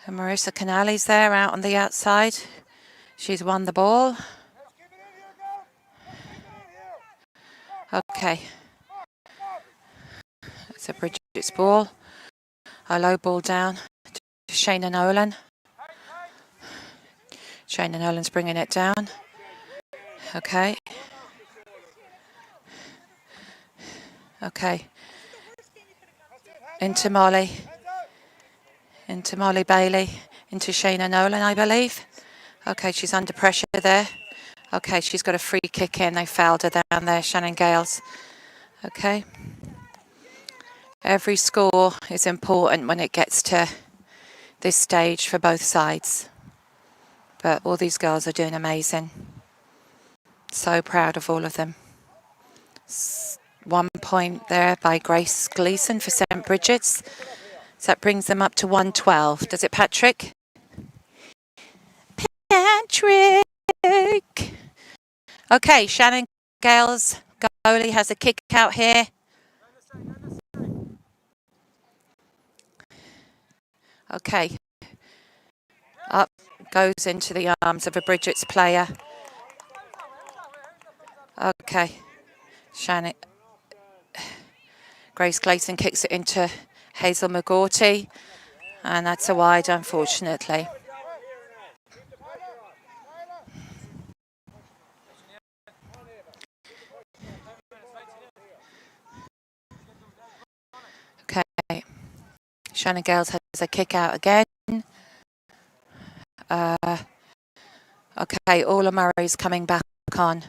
And Marissa Canales there out on the outside. She's won the ball. Okay. It's a Bridget's ball. A low ball down to Shayna Nolan. Shayna Nolan's bringing it down. Okay. Okay. Into Molly. Into Molly Bailey. Into Shayna Nolan, I believe. Okay, she's under pressure there. Okay, she's got a free kick in. They fouled her down there, Shannon Gales. Okay. Every score is important when it gets to this stage for both sides. But all these girls are doing amazing. So proud of all of them. 1 point there by Grace Gleason for St. Bridget's. So that brings them up to 112. Does it, Patrick? Patrick! Okay, Shannon Gales, goalie, has a kick out here. Okay. Up goes into the arms of a Bridget's player. Okay. Shannon. Grace Gleason kicks it into Hazel McGaughty. And that's a wide, unfortunately. Okay. Shannon Gales has a kick out again. Okay, Orla Murray's coming back on.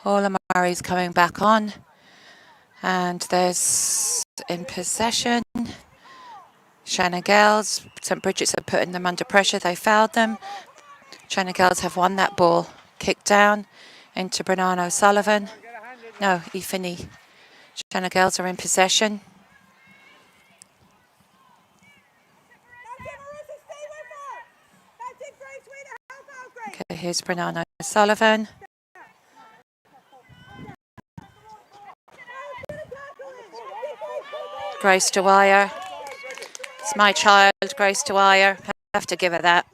Orla Murray's coming back on. And there's in possession. Shannon Gales. St. Bridget's are putting them under pressure. They fouled them. Shannon Gales have won that ball. Kick down into Brennan O'Sullivan. No, Ifini. Shannon Gales are in possession. Okay, here's Brennan O'Sullivan. Grace Dwyer. It's my child, Grace Dwyer. I have to give her that.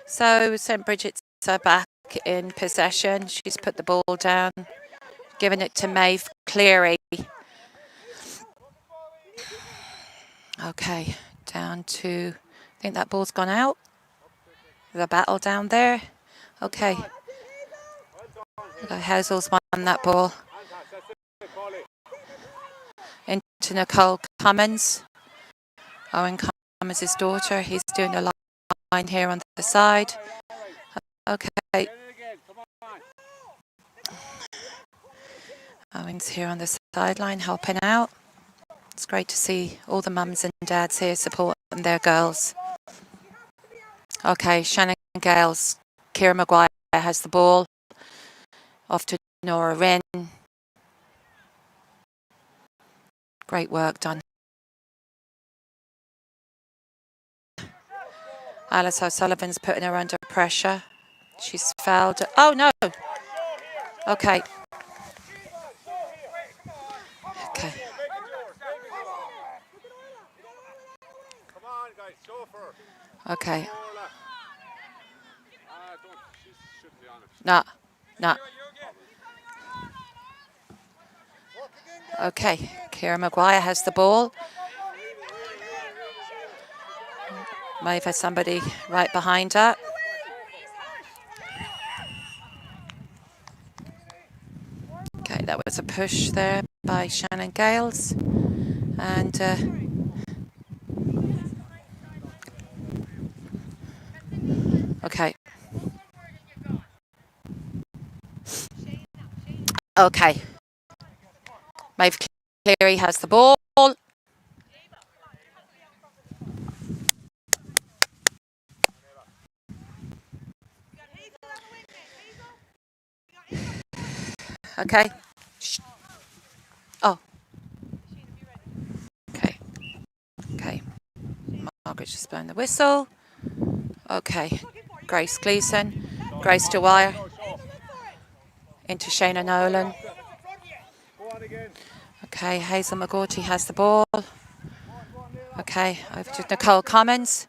So St. Bridget's are back in possession. She's put the ball down, giving it to Maeve Cleary. Okay, down to, I think that ball's gone out. There's a battle down there. Okay. Hazel's won that ball. Into Nicole Cummins. Owen Cummins' daughter. He's doing a line here on the side. Okay. Owen's here on the sideline helping out. It's great to see all the mums and dads here supporting their girls. Okay, Shannon Gales. Kira Maguire has the ball. Off to Nora Wren. Great work done. Alice O'Sullivan's putting her under pressure. She's fouled. Oh, no. Okay. Okay. Okay. No. No. Okay. Kira Maguire has the ball. Maeve has somebody right behind her. Okay, that was a push there by Shannon Gales. And okay. Okay. Maeve Cleary has the ball. Okay. Oh. Okay. Okay. Margaret's just blowing the whistle. Okay. Grace Gleeson. Grace Dwyer. Into Shayna Nolan. Okay. Hazel McGaughty has the ball. Okay. Over to Nicole Cummins.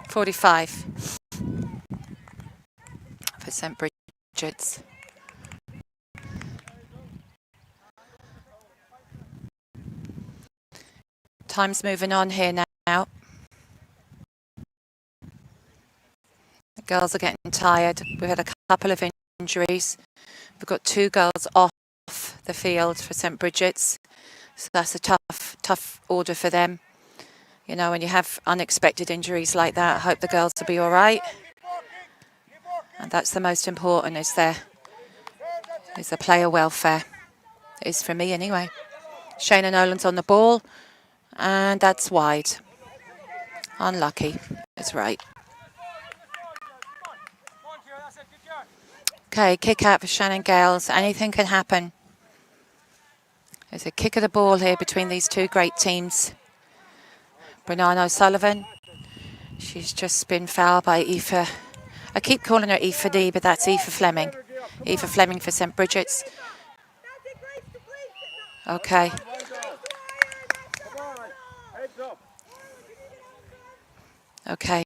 45 for St Bridget's. Time's moving on here now. The girls are getting tired. We've had a couple of injuries. We've got 2 girls off the field for St Bridget's. So that's a tough order for them. You know, when you have unexpected injuries like that, I hope the girls will be all right. And that's the most important, is the player welfare. It is for me anyway. Shayna Nolan's on the ball, and that's wide. Unlucky. It's right. Okay, kick out for Shannon Gales. Anything can happen. There's a kick of the ball here between these 2 great teams. Brennan O'Sullivan. She's just been fouled by Aoife. I keep calling her Aoife D, but that's Aoife Fleming. Aoife Fleming for St Bridget's. Okay. Okay.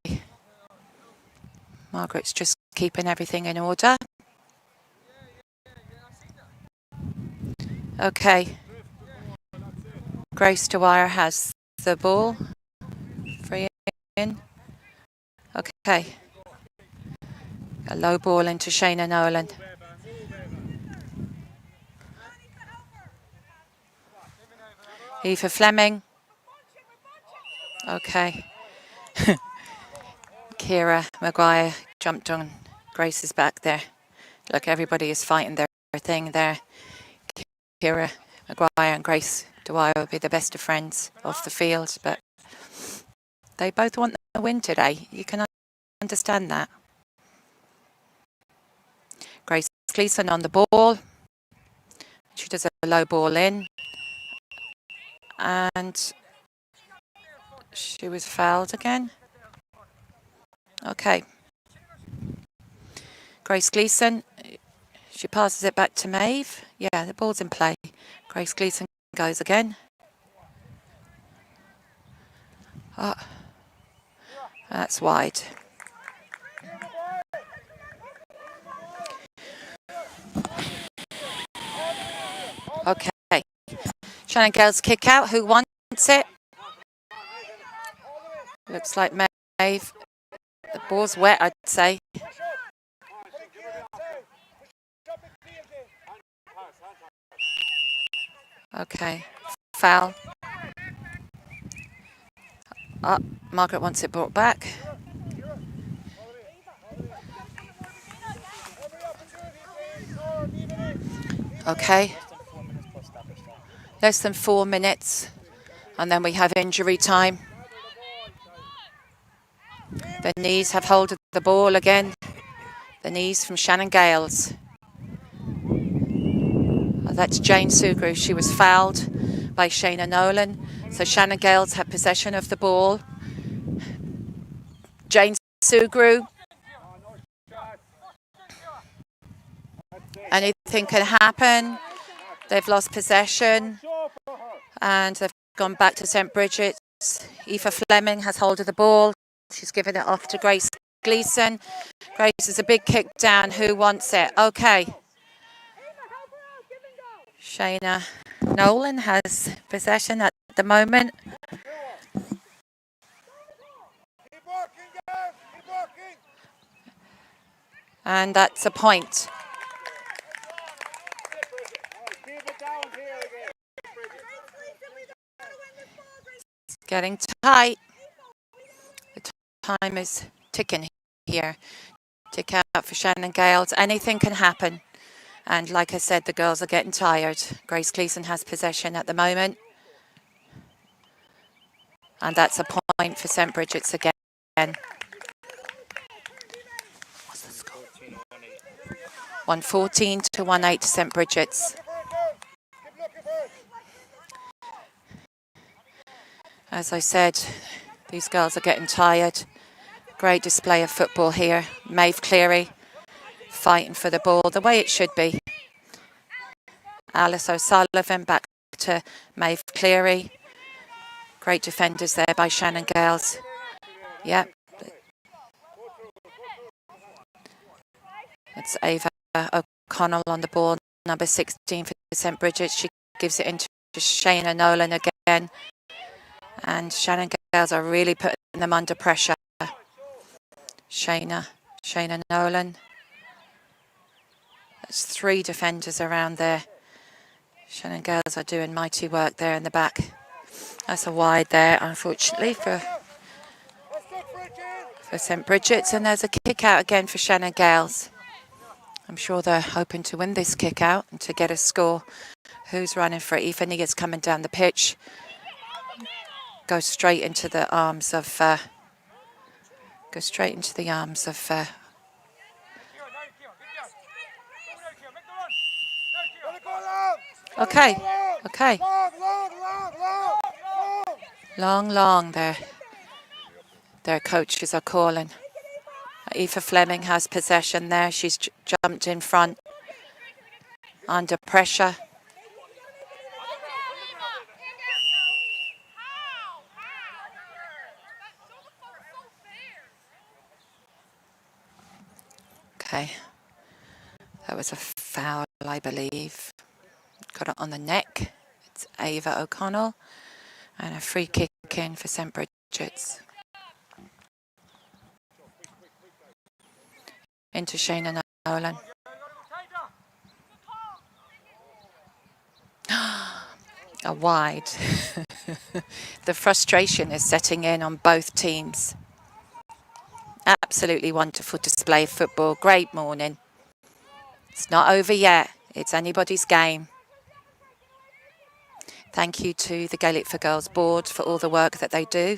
Margaret's just keeping everything in order. Okay. Grace Dwyer has the ball. Free in. Okay. A low ball into Shayna Nolan. Aoife Fleming. Okay. Kira Maguire jumped on Grace's back there. Look, everybody is fighting their thing there. Kira Maguire and Grace Dwyer will be the best of friends off the field, but they both want the win today. You can understand that. Grace Gleeson on the ball. She does a low ball in. And she was fouled again. Okay. Grace Gleeson. She passes it back to Maeve. Yeah, the ball's in play. Grace Gleeson goes again. Oh, that's wide. Okay. Shannon Gales kick out. Who wants it? Looks like Maeve. The ball's wet, I'd say. Okay. Foul. Oh, Margaret wants it brought back. Okay. Less than 4 minutes. And then we have injury time. The knees have hold of the ball again. The knees from Shannon Gales. Oh, that's Jane Sugru. She was fouled by Shayna Nolan. So Shannon Gales had possession of the ball. Jane Sugru. Anything can happen. They've lost possession. And they've gone back to St Bridget's. Aoife Fleming has hold of the ball. She's given it off to Grace Gleeson. Grace is a big kick down. Who wants it? Okay. Shayna Nolan has possession at the moment. And that's a point. It's getting tight. time is ticking here. Tick out for Shannon Gales. Anything can happen. And like I said, the girls are getting tired. Grace Gleason has possession at the moment. And that's a point for St. Bridget's again. What's the score? 114 to 18 to St. Bridget's. As I said, these girls are getting tired. Great display of football here. Maeve Cleary fighting for the ball the way it should be. Alice O'Sullivan back to Maeve Cleary. Great defenders there by Shannon Gales. Yep. It's Ava O'Connell on the ball, number 16 for St. Bridget's. She gives it into Shayna Nolan again. And Shannon Gales are really putting them under pressure. Shayna Nolan. There's 3 defenders around there. Shannon Gales are doing mighty work there in the back. That's a wide there, unfortunately, for St. Bridget's. And there's a kick out again for Shannon Gales. I'm sure they're hoping to win this kick out and to get a score. Who's running for it? Aoife Nea's coming down the pitch. Goes straight into the arms of... Okay. Long there. Their coaches are calling. Aoife Fleming has possession there. She's jumped in front. Under pressure. Okay. That was a foul, I believe. Got it on the neck. It's Ava O'Connell. And a free kick in for St. Bridget's. Into Shayna Nolan. A wide. The frustration is setting in on both teams. Absolutely wonderful display of football. Great morning. It's not over yet. It's anybody's game. Thank you to the Gaelic for Girls board for all the work that they do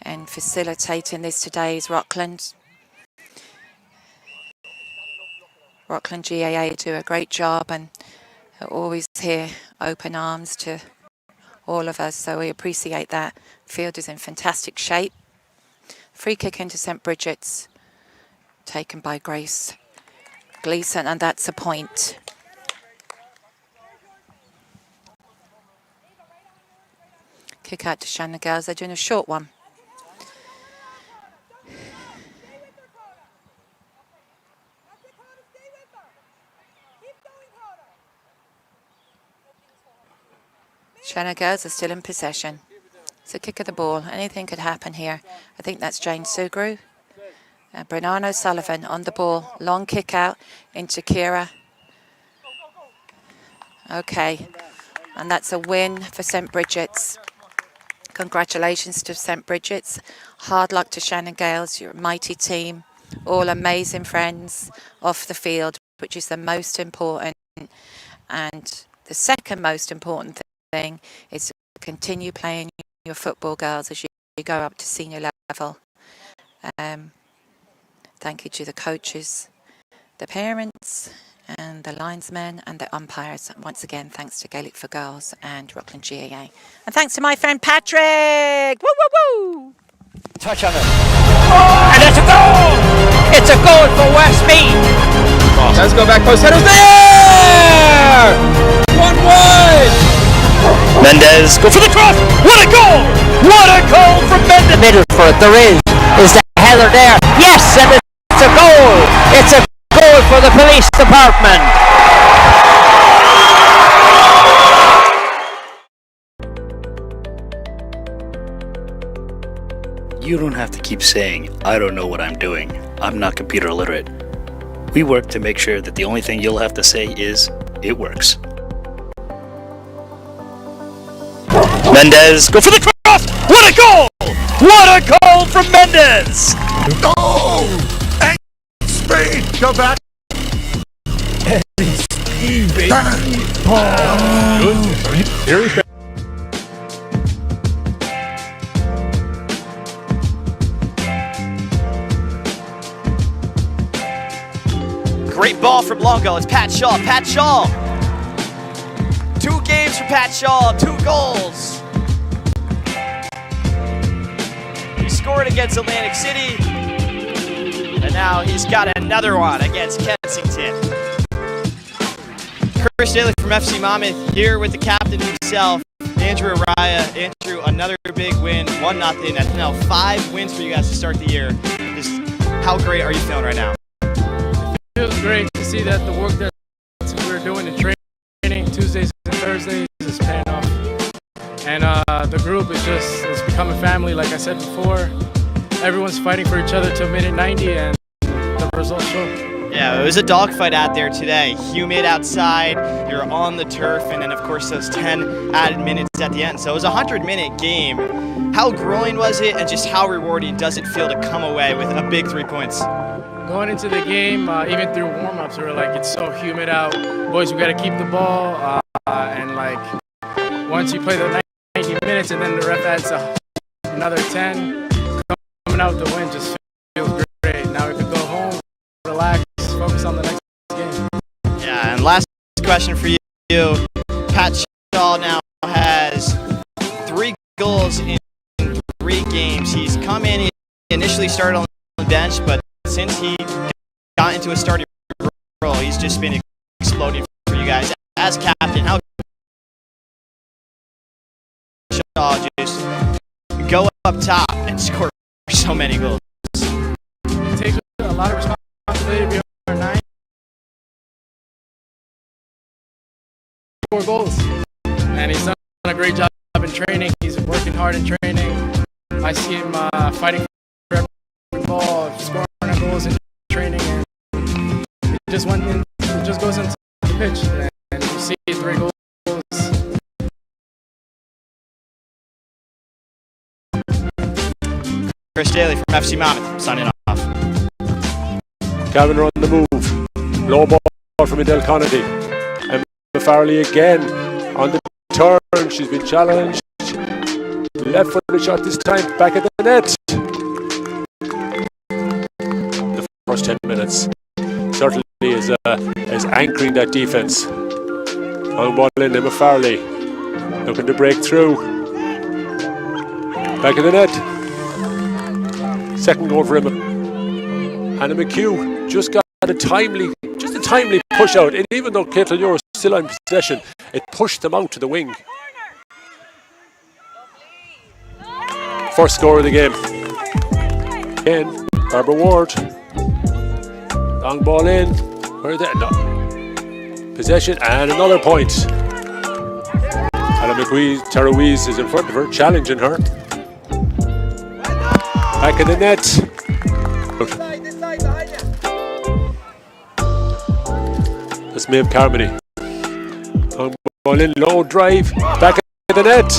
and facilitating this today's Rockland. Rockland GAA do a great job and are always here, open arms to all of us, so we appreciate that. Field is in fantastic shape. Free kick into St. Bridget's, taken by Grace Gleason, and that's a point. Kick out to Shannon Gales. They're doing a short one. Shannon Gales are still in possession. It's a kick of the ball. Anything could happen here. I think that's Jane Sugru. Brennan O'Sullivan on the ball. Long kick out into Kira. Okay. And that's a win for St. Bridget's. Congratulations to St. Bridget's. Hard luck to Shannon Gales. You're a mighty team. All amazing friends off the field, which is the most important. And the second most important thing is to continue playing your football, girls, as you go up to senior level. Thank you to the coaches, the parents, and the linesmen and the umpires. And once again, thanks to Gaelic for Girls and Rockland GAA. And thanks to my friend Patrick! Woo, woo, woo! Touch on it. And it's a goal! It's a goal for Westmeath! Let's go back post. Header's there! 1-1! Mendez, go for the cross! What a goal! What a goal from Mendez! Middle for it, there is the header there. Yes, and it's a goal! It's a goal for the police department! You don't have to keep saying, I don't know what I'm doing. I'm not computer literate. We work to make sure that the only thing you'll have to say is, it works. Mendez, go for the cross! What a goal! What a goal goal from Mendez. Go! And speed! Go back! Good. Here we go. Great ball from Longo. It's Pat Shaw. Pat Shaw. 2 games for Pat Shaw. 2 goals. He scored against Atlantic City. And now he's got another one against Kensington. Chris Daly from FC Monmouth here with the captain himself, Andrew Araya. Andrew, another big win, 1-0. That's now 5 wins for you guys to start the year. Just how great are you feeling right now? It feels great to see that the work that we're doing in training Tuesdays and Thursdays is paying off. And the group is it's becoming family, like I said before. Everyone's fighting for each other till minute 90, and the results show. Yeah, it was a dogfight out there today. Humid outside, you're on the turf, and then of course those 10 added minutes at the end. So it was a 100-minute game. How grueling was it, and just how rewarding does it feel to come away with a big 3 points? Going into the game, even through warm-ups, we were like, it's so humid out. Boys, we got to keep the ball. And like, once you play the 90 minutes and then the ref adds another 10, coming out with the win just feels great. Now we can go home, relax, focus on the next game. Yeah, and last question for you. Pat Shaw now has 3 goals in 3 games. He's come in, he initially started on the bench, but since he got into a starting role, he's just been exploding for you guys. As captain, how Shaw just go up top and score so many goals? It takes a lot of responsibility to be over 9. 4 goals. And he's done a great job in training. He's working hard in training. I see him fighting for every ball, scoring goals in training, and it just goes into the pitch, and you see 3 goals. Chris Daly from FC Monmouth signing off. Gavin on the move. Low ball from Adele Conity. And Farley again on the turn. She's been challenged. Left footed shot this time, back at the net. The first 10 minutes certainly is anchoring that defence. On ball in, Emma Farley looking to break through. Back of the net. Second goal for Emma. Hannah McHugh just got a timely push out. And even though Caitlin Euro was still in possession, it pushed them out to the wing. First score of the game. Again, Barbara Ward. Long ball in. Where is that? No. Possession and another point. Alan McWeeze, Tara Weeze is in front of her, challenging her. Back in the net. That's Maeve Carmody. Long ball in, low drive. Back in the net.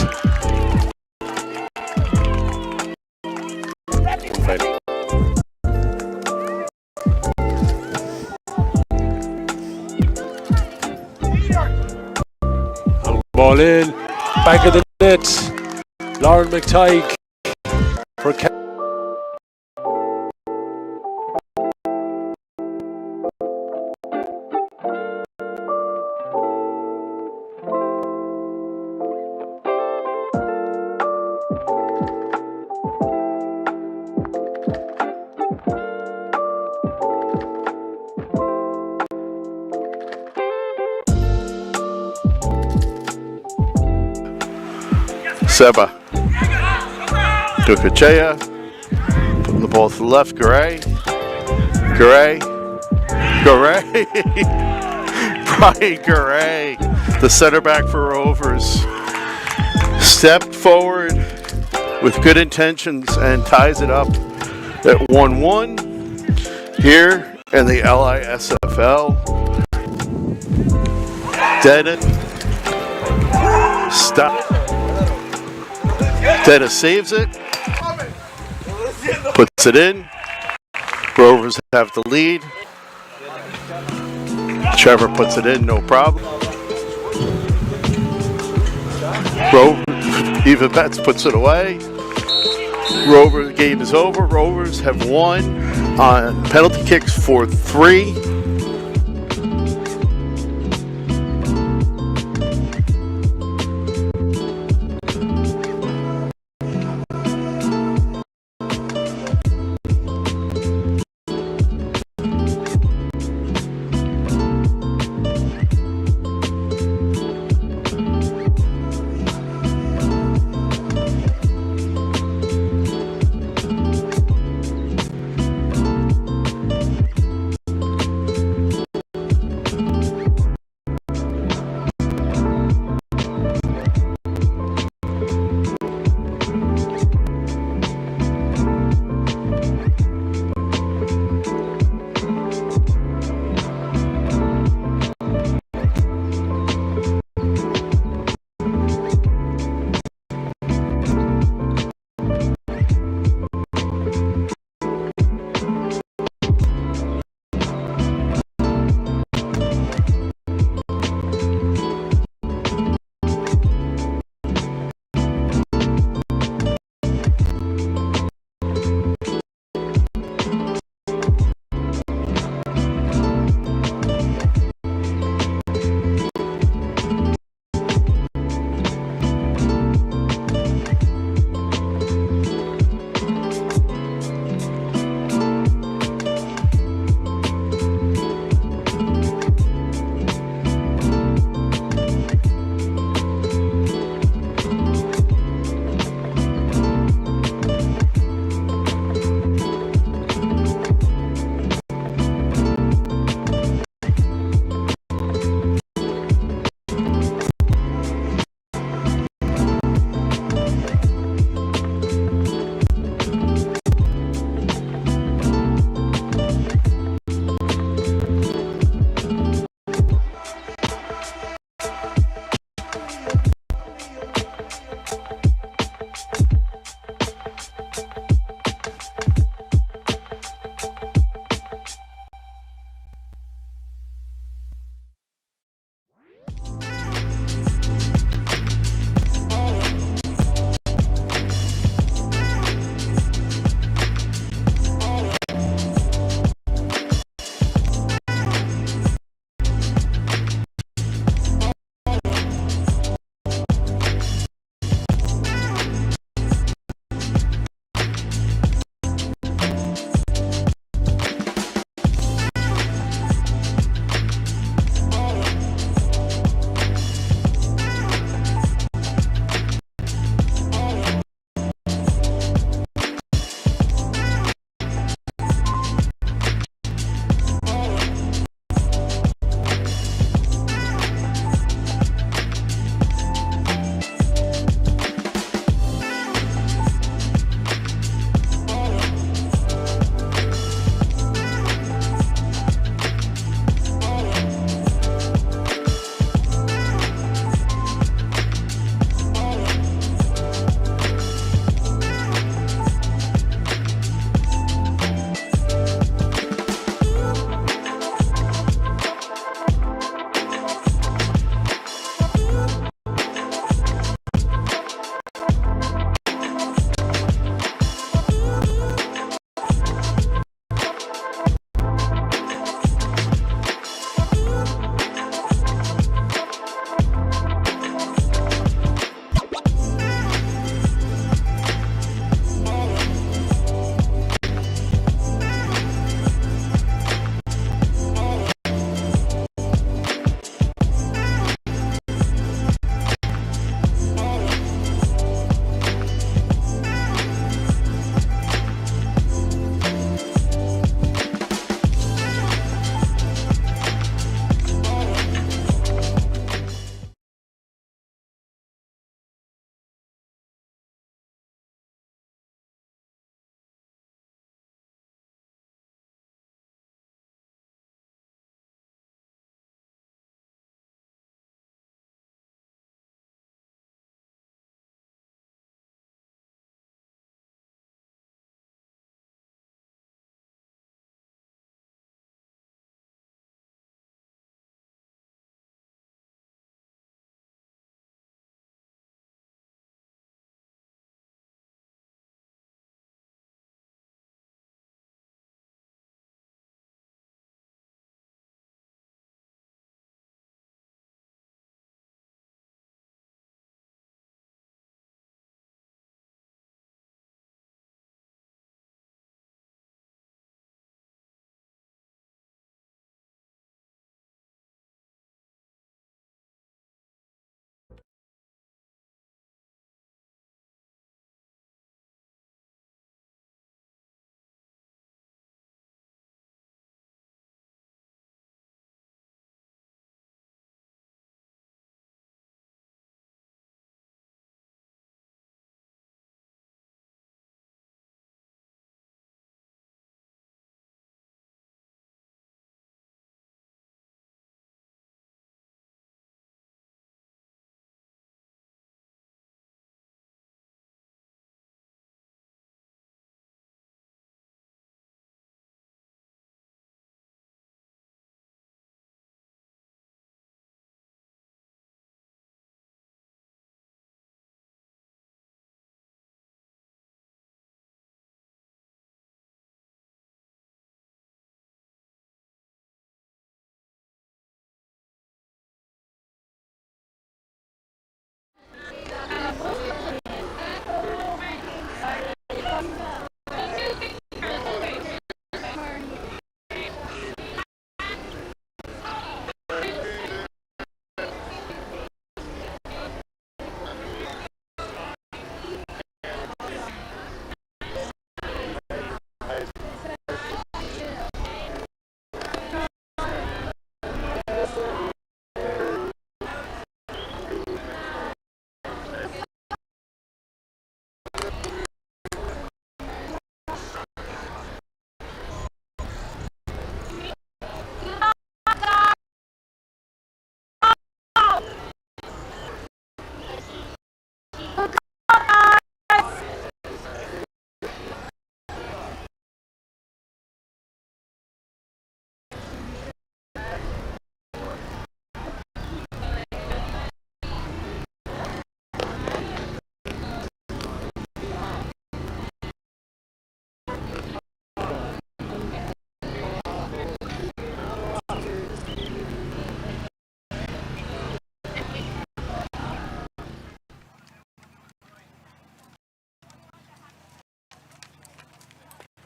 Ball in, back of the net. Lauren McTighe for Seba. Dukachea. Putting the ball to the left. Garay. Brian Garay, the center back for Rovers, stepped forward with good intentions and ties it up at 1-1 here in the LISFL. Dennis saves it. puts it in. Rovers have the lead. Trevor puts it in, no problem. Eva Betts puts it away. Rover, the game is over. Rovers have won on penalty kicks 4-3.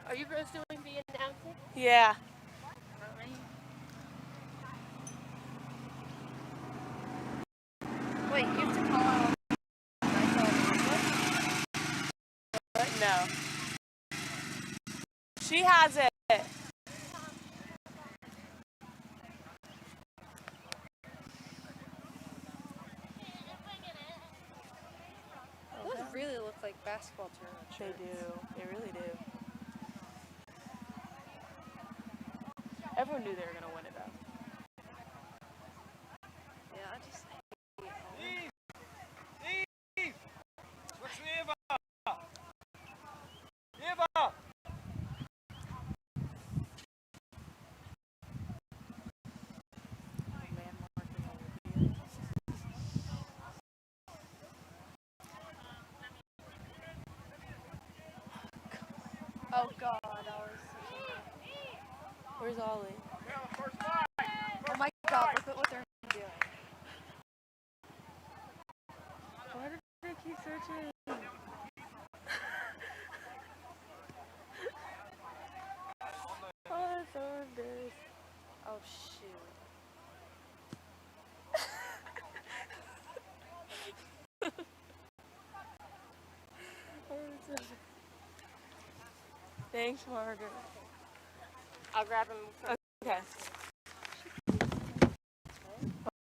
Are you girls doing the announcing? Yeah. Wait, you have to call out. No. She has it. Those really look like basketball tournament They shirts. do. They really do. Everyone knew they were going to win it, though. Yeah, I just hate Oh God, Where's Ollie? oh my God, look at what they're doing. Why did they keep searching? Oh, that's so embarrassing. Oh shoot. Thanks, Margaret. I'll grab him. Okay.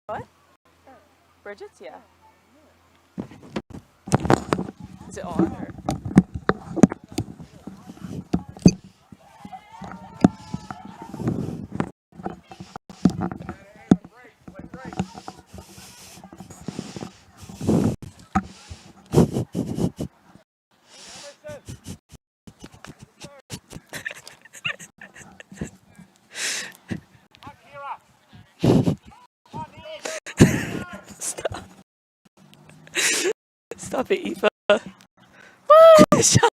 What? Bridget's? Yeah. Is it on or? Stop. Stop it, Eva. Shut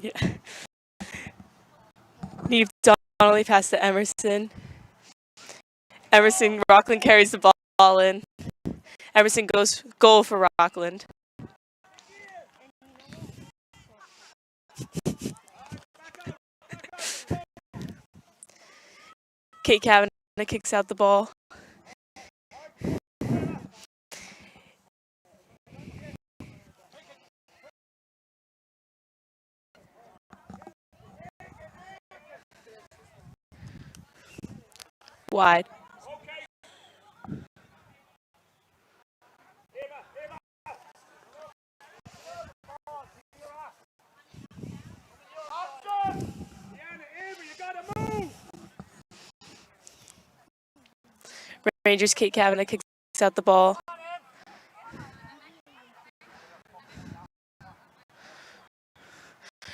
Yeah. Neve Donnelly pass to Emerson. Emerson Rockland carries the ball in. Emerson goes goal for Rockland. Kate Kavanagh kicks out the ball. Wide. Rangers Kate Kavanagh kicks out the ball.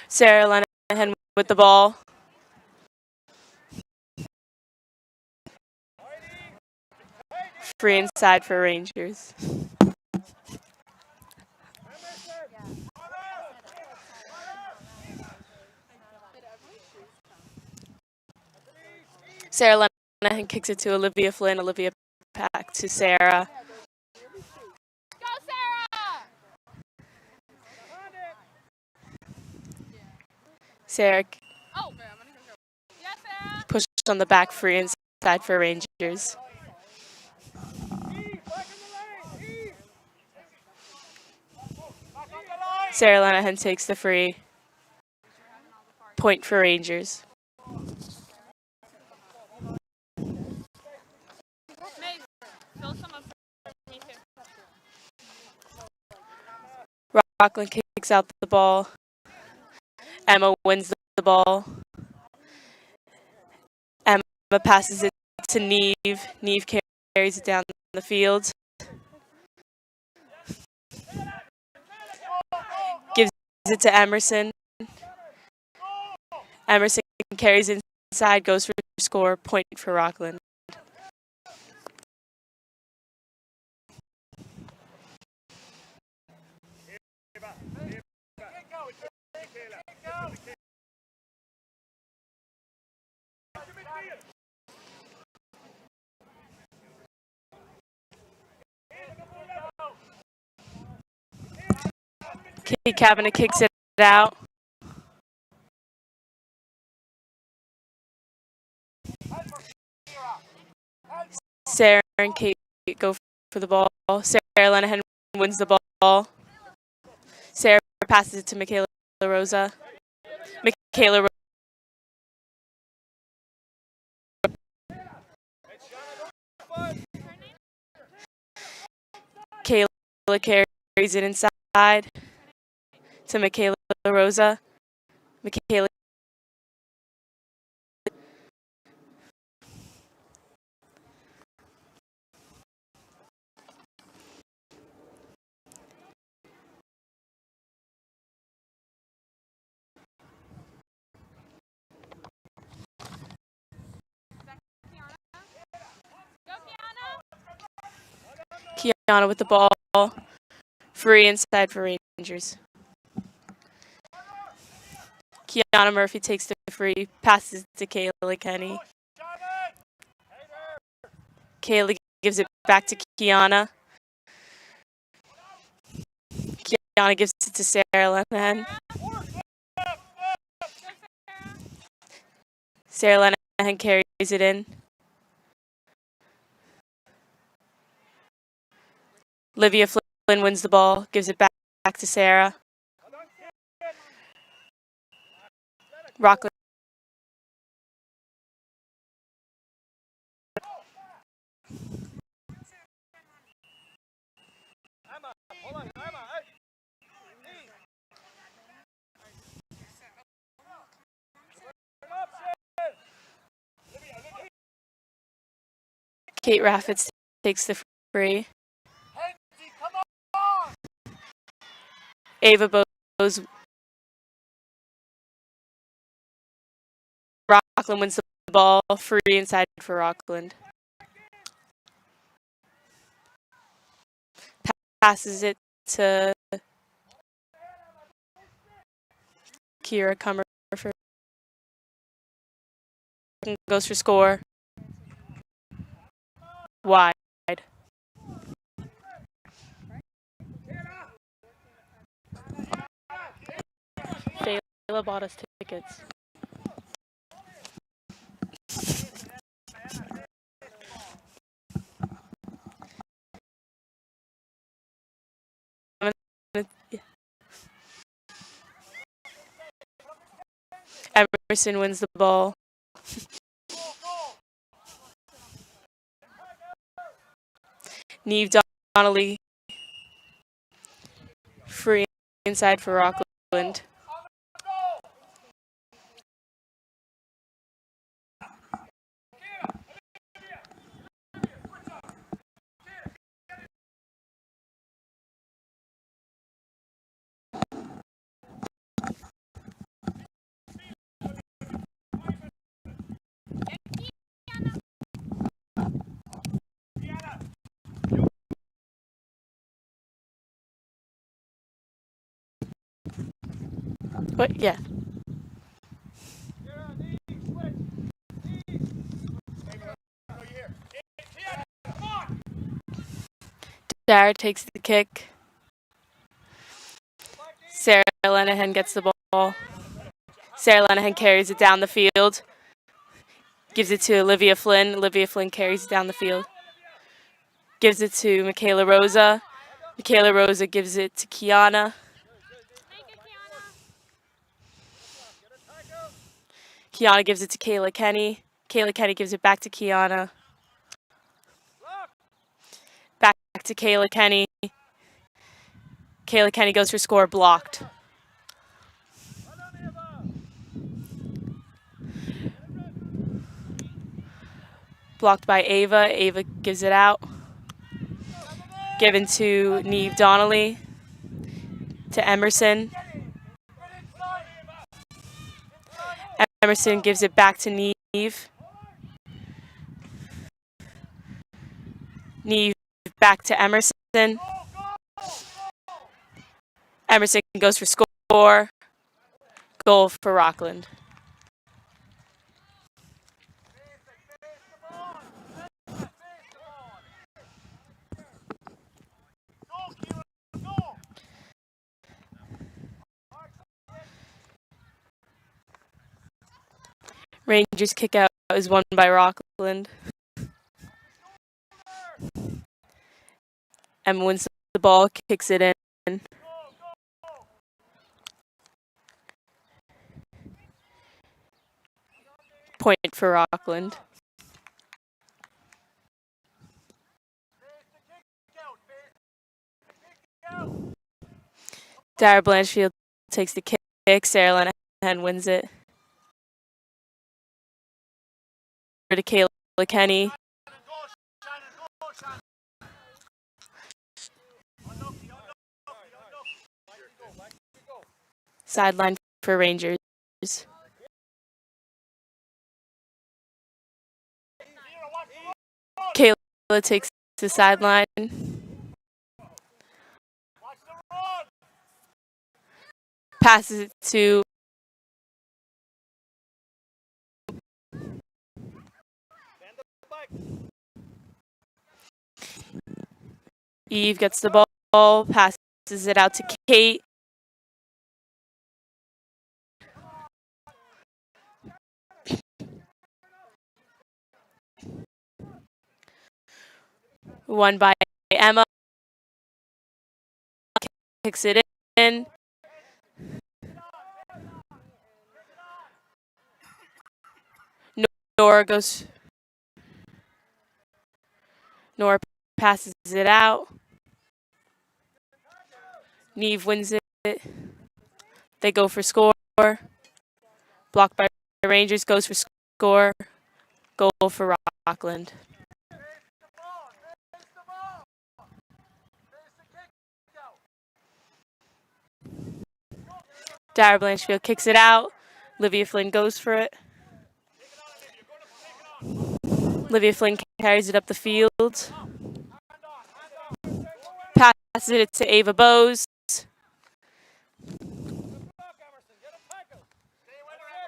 Sarah Lenahan with the ball. Free inside for Rangers. Sarah Lenahan kicks it to Olivia Flynn. Olivia back to Sarah. Go, Sarah! Sarah Oh, yes, Sarah. pushed on the back, free inside for Rangers. Sarah Lenahan takes the free. Point for Rangers. Rockland kicks out the ball. Emma wins the ball. Emma passes it to Neve. Neve carries it down the field. Gives it to Emerson. Emerson carries inside, goes for score, point for Rockland. Kate Kavanagh kicks it out. Sarah and Kate go for the ball. Sarah Lenahan wins the ball. Sarah passes it to Michaela Rosa. Michaela Kayla carries it inside to Michaela Rosa. Michaela Kiana with the ball. Free inside for Rangers. Kiana Murphy takes the free, passes to Kayla Kenny. Kayla gives it back to Kiana. Kiana gives it to Sarah Lenahan. Sarah Lenahan carries it in. Olivia Flynn wins the ball, gives it back to Sarah. Rockland. Kate Raffitz takes the free. Ava Bose. Rockland wins the ball, free inside for Rockland. Passes it to Kira Comer. Goes for score. Wide. Fayla bought us tickets. Emerson wins the ball. Neve Donnelly. Free inside for Rockland. What? Yeah. Dara takes the kick. Sarah Lenahan gets the ball. Sarah Lenahan carries it down the field. Gives it to Olivia Flynn. Olivia Flynn carries it down the field. Gives it to Michaela Rosa. Michaela Rosa gives it to Kiana. Kiana gives it to Kayla Kenny. Kayla Kenny gives it back to Kiana. Back to Kayla Kenny. Kayla Kenny goes for score, blocked. Blocked by Ava. Ava gives it out. Given to Neve Donnelly. To Emerson. Emerson gives it back to Neve. Neve back to Emerson. Emerson goes for score. Goal for Rockland. Rangers kick out is won by Rockland. Emma wins the ball, kicks it in. Point for Rockland. Dara Blanchfield takes the kick. Sarah Lenahan wins it. To Kayla Kenny. Sideline for Rangers. Kayla takes the sideline. Passes it to Eve, gets the ball, passes it out to Kate. Won by Emma. Kicks it in. Nora passes it out. Neve wins it. They go for score. Blocked by Rangers, goes for score. Goal for Rockland. Dara Blanchfield kicks it out. Olivia Flynn goes for it. Olivia Flynn carries it up the field. Passes it to Ava Bowes.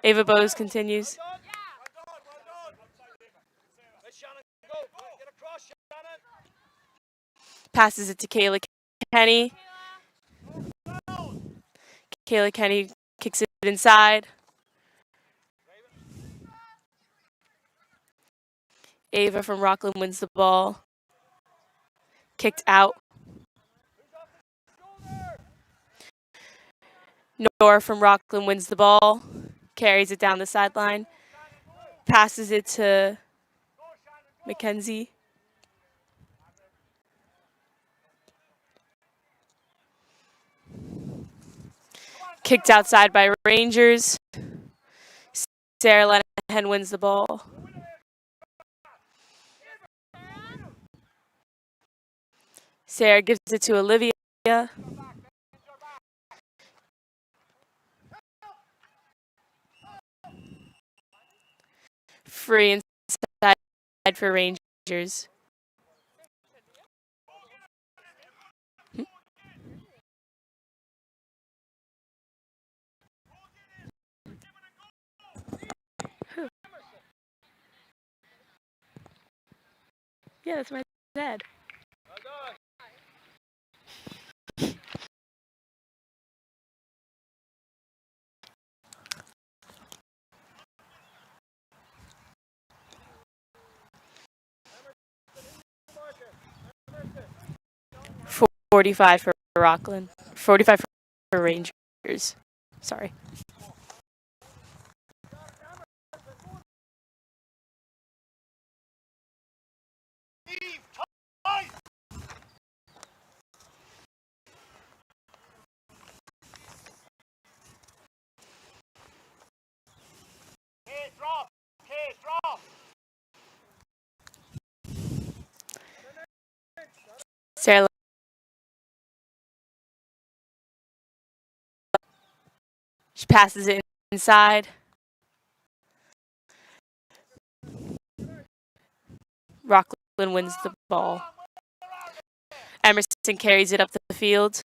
Ava Bowes continues. Passes it to Kayla Kenny. Kayla Kenny kicks it inside. Ava from Rockland wins the ball. Kicked out. Nora from Rockland wins the ball. Carries it down the sideline. Passes it to Mackenzie. Kicked outside by Rangers. Sarah Lenahan wins the ball. Sarah gives it to Olivia. Free inside for Rangers. Yeah, that's my dad. 45 for Rockland. 45 for Rangers. Sorry. Sarah. She passes it inside. Rockland wins the ball. Emerson carries it up the field.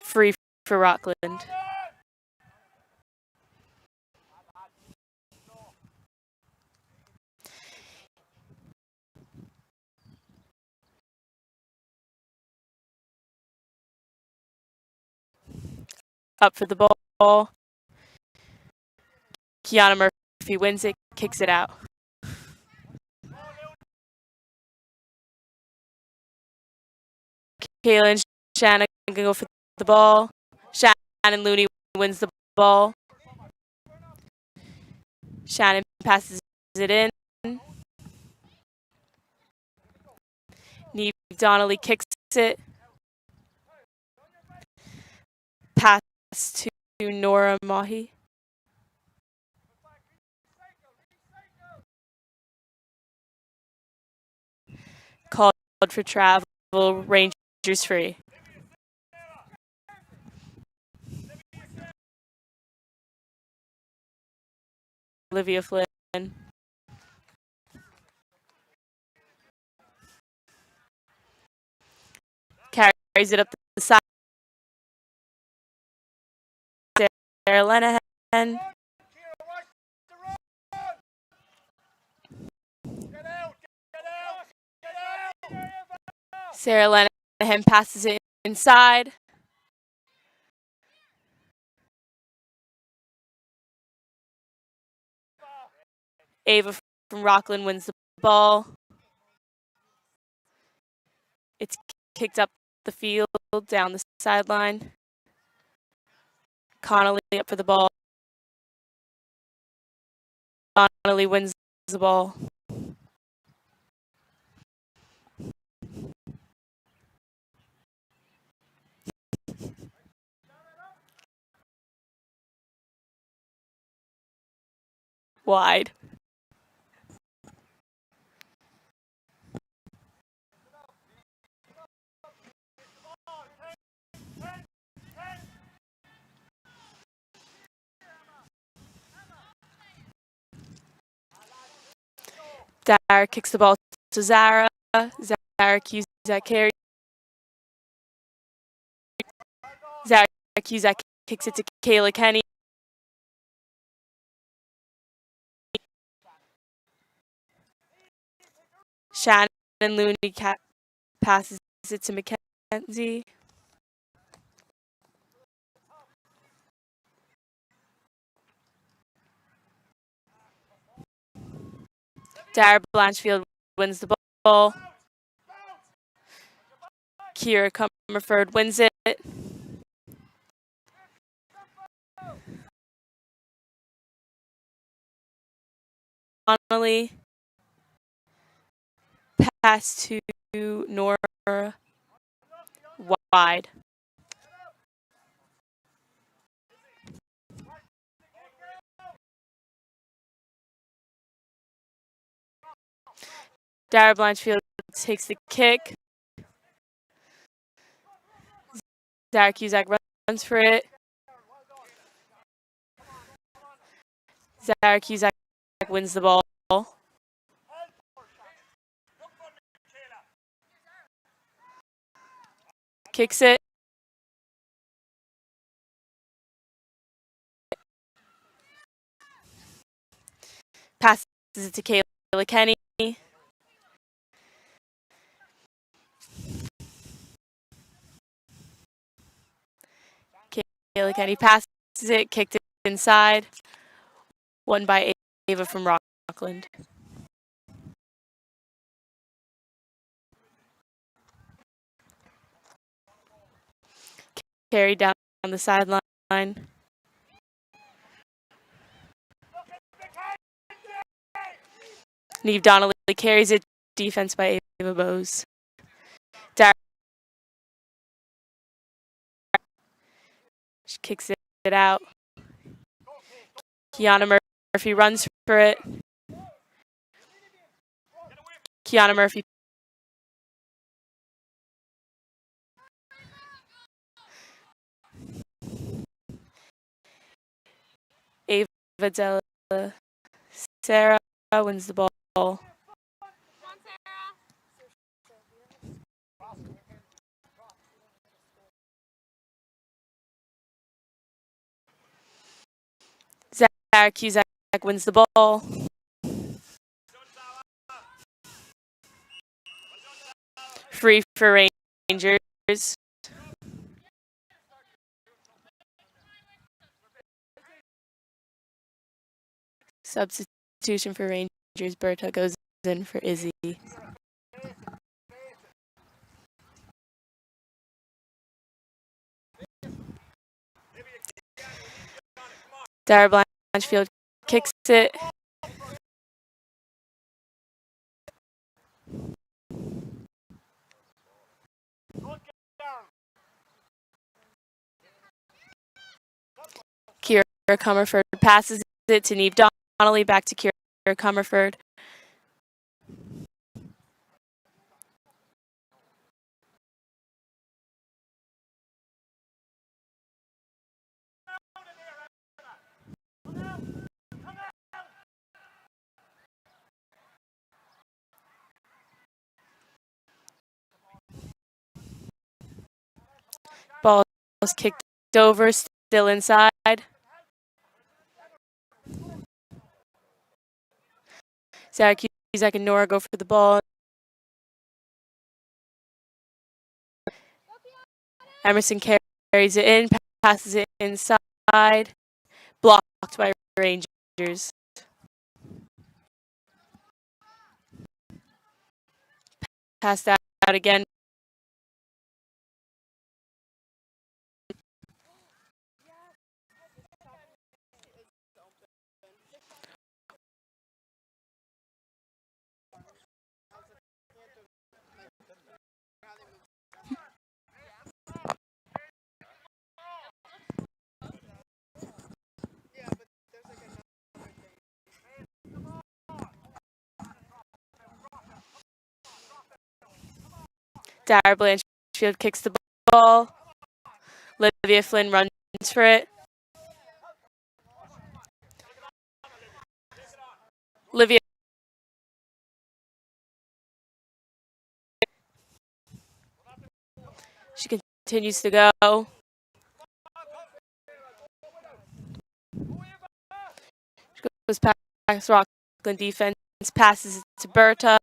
Free for Rockland. up for the ball. Kiana Murphy wins it, kicks it out. Kaylin Shannon can go for the ball. Shannon Looney wins the ball. Shannon passes it in. Neve Donnelly kicks it. Pass to Nora Mahi. Called for travel, Rangers free. Olivia Flynn. Carries it up the side. Sarah Lenahan. Sarah Lenahan passes it inside. Ava from Rockland wins the ball. It's kicked up the field, down the sideline. Connolly up for the ball. Connolly wins the ball. Wide. Dara kicks the ball to Zara. Zara Cusack carries. Zara Cusack kicks it to Kayla Kenny. Shannon Looney passes it to Mackenzie. Dara Blanchfield wins the ball. Kira Comerford wins it. Connolly. Pass to Nora. Wide. Dara Blanchfield takes the kick. Zara Cusack runs for it. Zara Cusack wins the ball. Kicks it. Passes it to Kayla Kenny. Kayla Kenny passes it, kicked it inside. Won by Ava from Rockland. Carried down on the sideline. Neve Donnelly carries it. Defense by Ava Bose. Dara kicks it out. Kiana Murphy runs for it. Kiana Murphy Ava Della Sarah wins the ball. Zara Cusack wins the ball. Free for Rangers. Substitution for Rangers. Berta goes in for Izzy. Dara Blanchfield kicks it. Kira Comerford passes it to Neve Donnelly, back to Kira Comerford. Ball is kicked over, still inside. Syracuse and Nora go for the ball. Emerson carries it in, passes it inside, blocked by Rangers. Passed out again. Dara Blanchfield kicks the ball. Olivia Flynn runs for it. Olivia she continues to go. She goes past Rockland defense, passes it to Berta.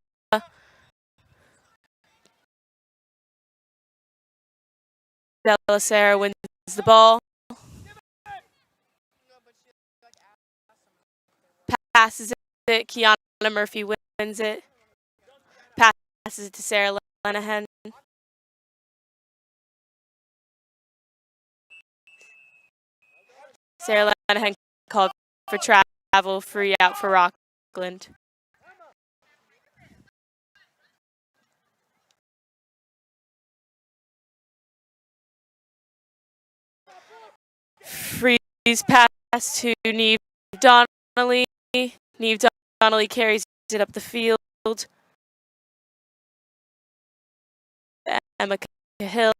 Della Sarah wins the ball. Passes it. Kiana Murphy wins it. Passes it to Sarah Lenahan. Sarah Lenahan called for travel, free out for Rockland. Freeze pass to Neve Donnelly. Neve Donnelly carries it up the field. Emma Cahill.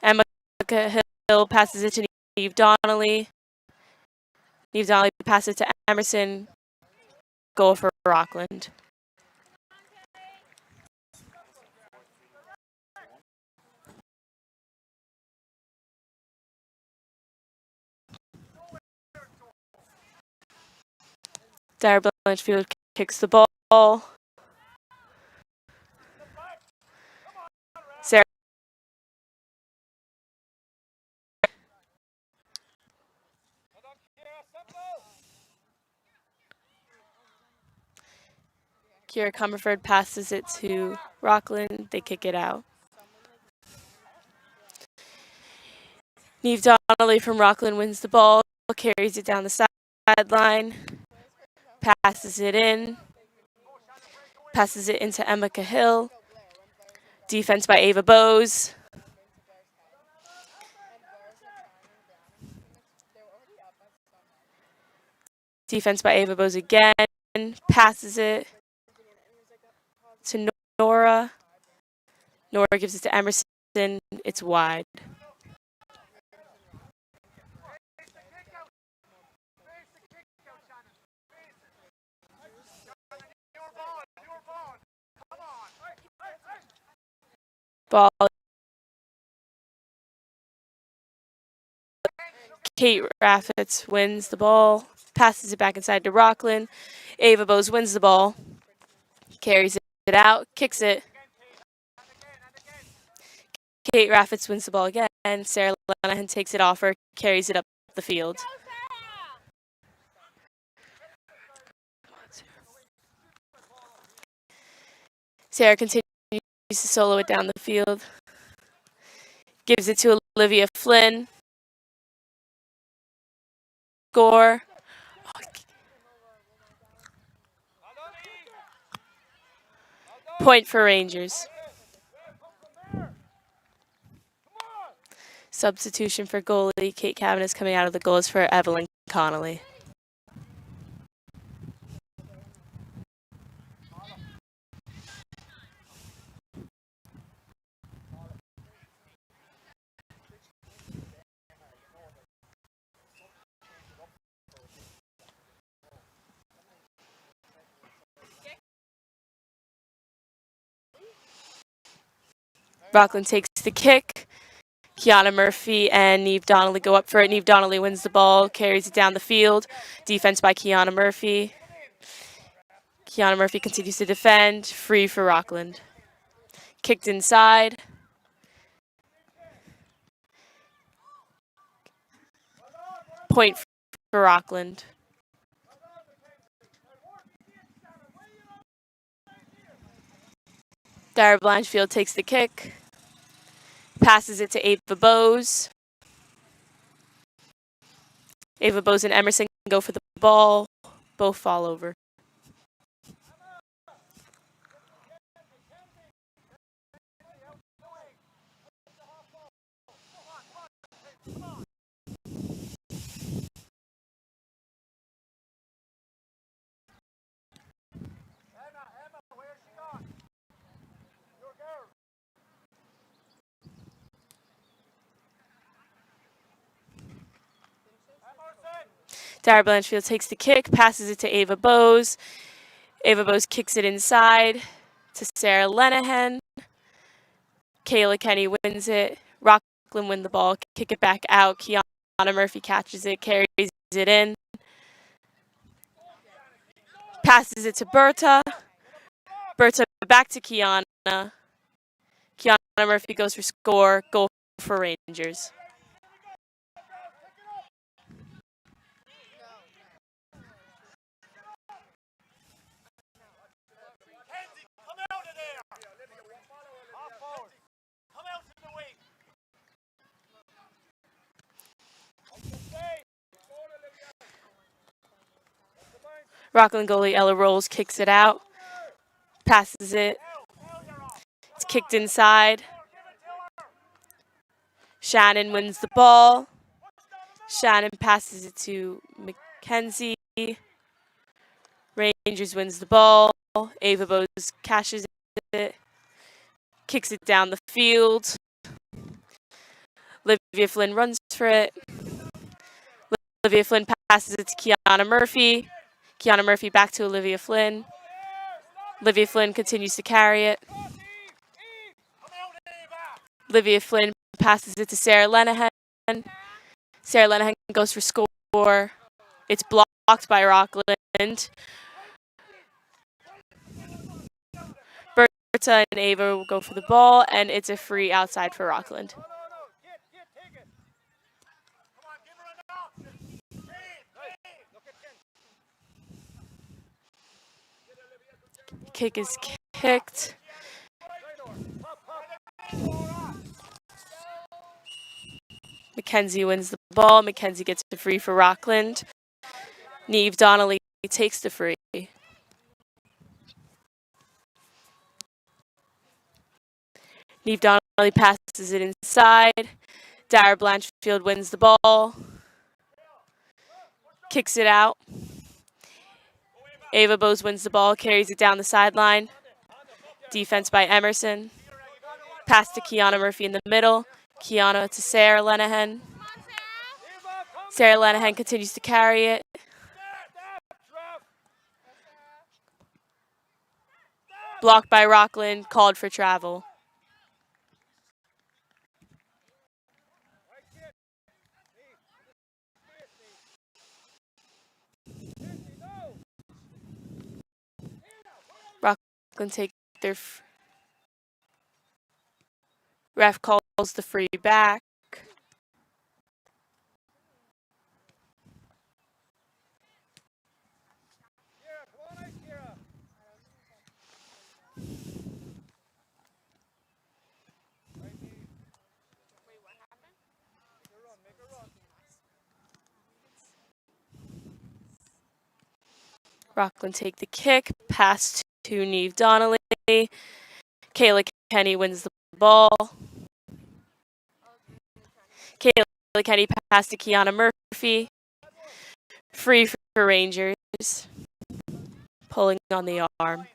Emma Cahill passes it to Neve Donnelly. Neve Donnelly passes it to Emerson. Goal for Rockland. Dara Blanchfield kicks the ball. Sarah Kira Comerford passes it to Rockland. They kick it out. Neve Donnelly from Rockland wins the ball, carries it down the sideline, passes it in, passes it into Emma Cahill. Defense by Ava Bowes. Defense by Ava Bowes again, passes it to Nora. Nora gives it to Emerson. It's wide. Ball. Kate Raffitz wins the ball, passes it back inside to Rockland. Ava Bowes wins the ball, carries it out, kicks it. Kate Raffitz wins the ball again. Sarah Lenahan takes it off her, carries it up the field. Sarah continues to solo it down the field. Gives it to Olivia Flynn. Score. Point for Rangers. Substitution for goalie. Kate Cavan is coming out of the goals for Evelyn Connolly. Rockland takes the kick. Kiana Murphy and Neve Donnelly go up for it. Neve Donnelly wins the ball, carries it down the field. Defense by Kiana Murphy. Kiana Murphy continues to defend. Free for Rockland. Kicked inside. Point for Rockland. Dara Blanchfield takes the kick. Passes it to Ava Bose. Ava Bose and Emerson go for the ball. Both fall over. Dara Blanchfield takes the kick, passes it to Ava Bose. Ava Bose kicks it inside to Sarah Lenehan. Kayla Kenny wins it. Rockland win the ball, kick it back out. Kiana Murphy catches it, carries it in. Passes it to Berta. Berta back to Kiana. Kiana Murphy goes for score. Goal for Rangers. Rockland goalie Ella Rolls kicks it out. Passes it. It's kicked inside. Shannon wins the ball. Shannon passes it to Mackenzie. Rangers wins the ball. Ava Bose cashes it. Kicks it down the field. Olivia Flynn runs for it. Olivia Flynn passes it to Kiana Murphy. Kiana Murphy back to Olivia Flynn. Olivia Flynn continues to carry it. Olivia Flynn passes it to Sarah Lenehan. Sarah Lenehan goes for score. It's blocked by Rockland. Berta and Ava will go for the ball, and it's a free outside for Rockland. Kick is kicked. Mackenzie wins the ball. Mackenzie gets the free for Rockland. Neve Donnelly takes the free. Neve Donnelly passes it inside. Dara Blanchfield wins the ball. Kicks it out. Ava Bose wins the ball, carries it down the sideline. Defense by Emerson. Pass to Kiana Murphy in the middle. Kiana to Sarah Lenehan. Sarah Lenehan continues to carry it. Blocked by Rockland, called for travel. Rockland take their ref calls the free back. Rockland take the kick, pass to Neve Donnelly. Kayla Kenny wins the ball. Kayla Kenny pass to Kiana Murphy. Free for Rangers. Pulling on the arm.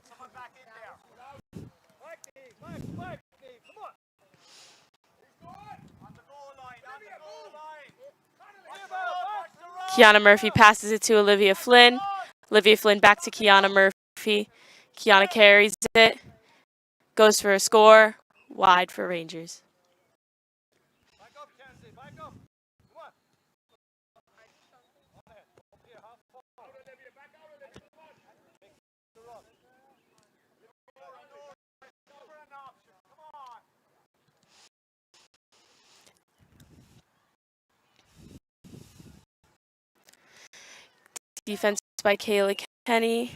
Kiana Murphy passes it to Olivia Flynn. Olivia Flynn back to Kiana Murphy. Kiana carries it. Goes for a score. Wide for Rangers. Defense by Kayla Kenny.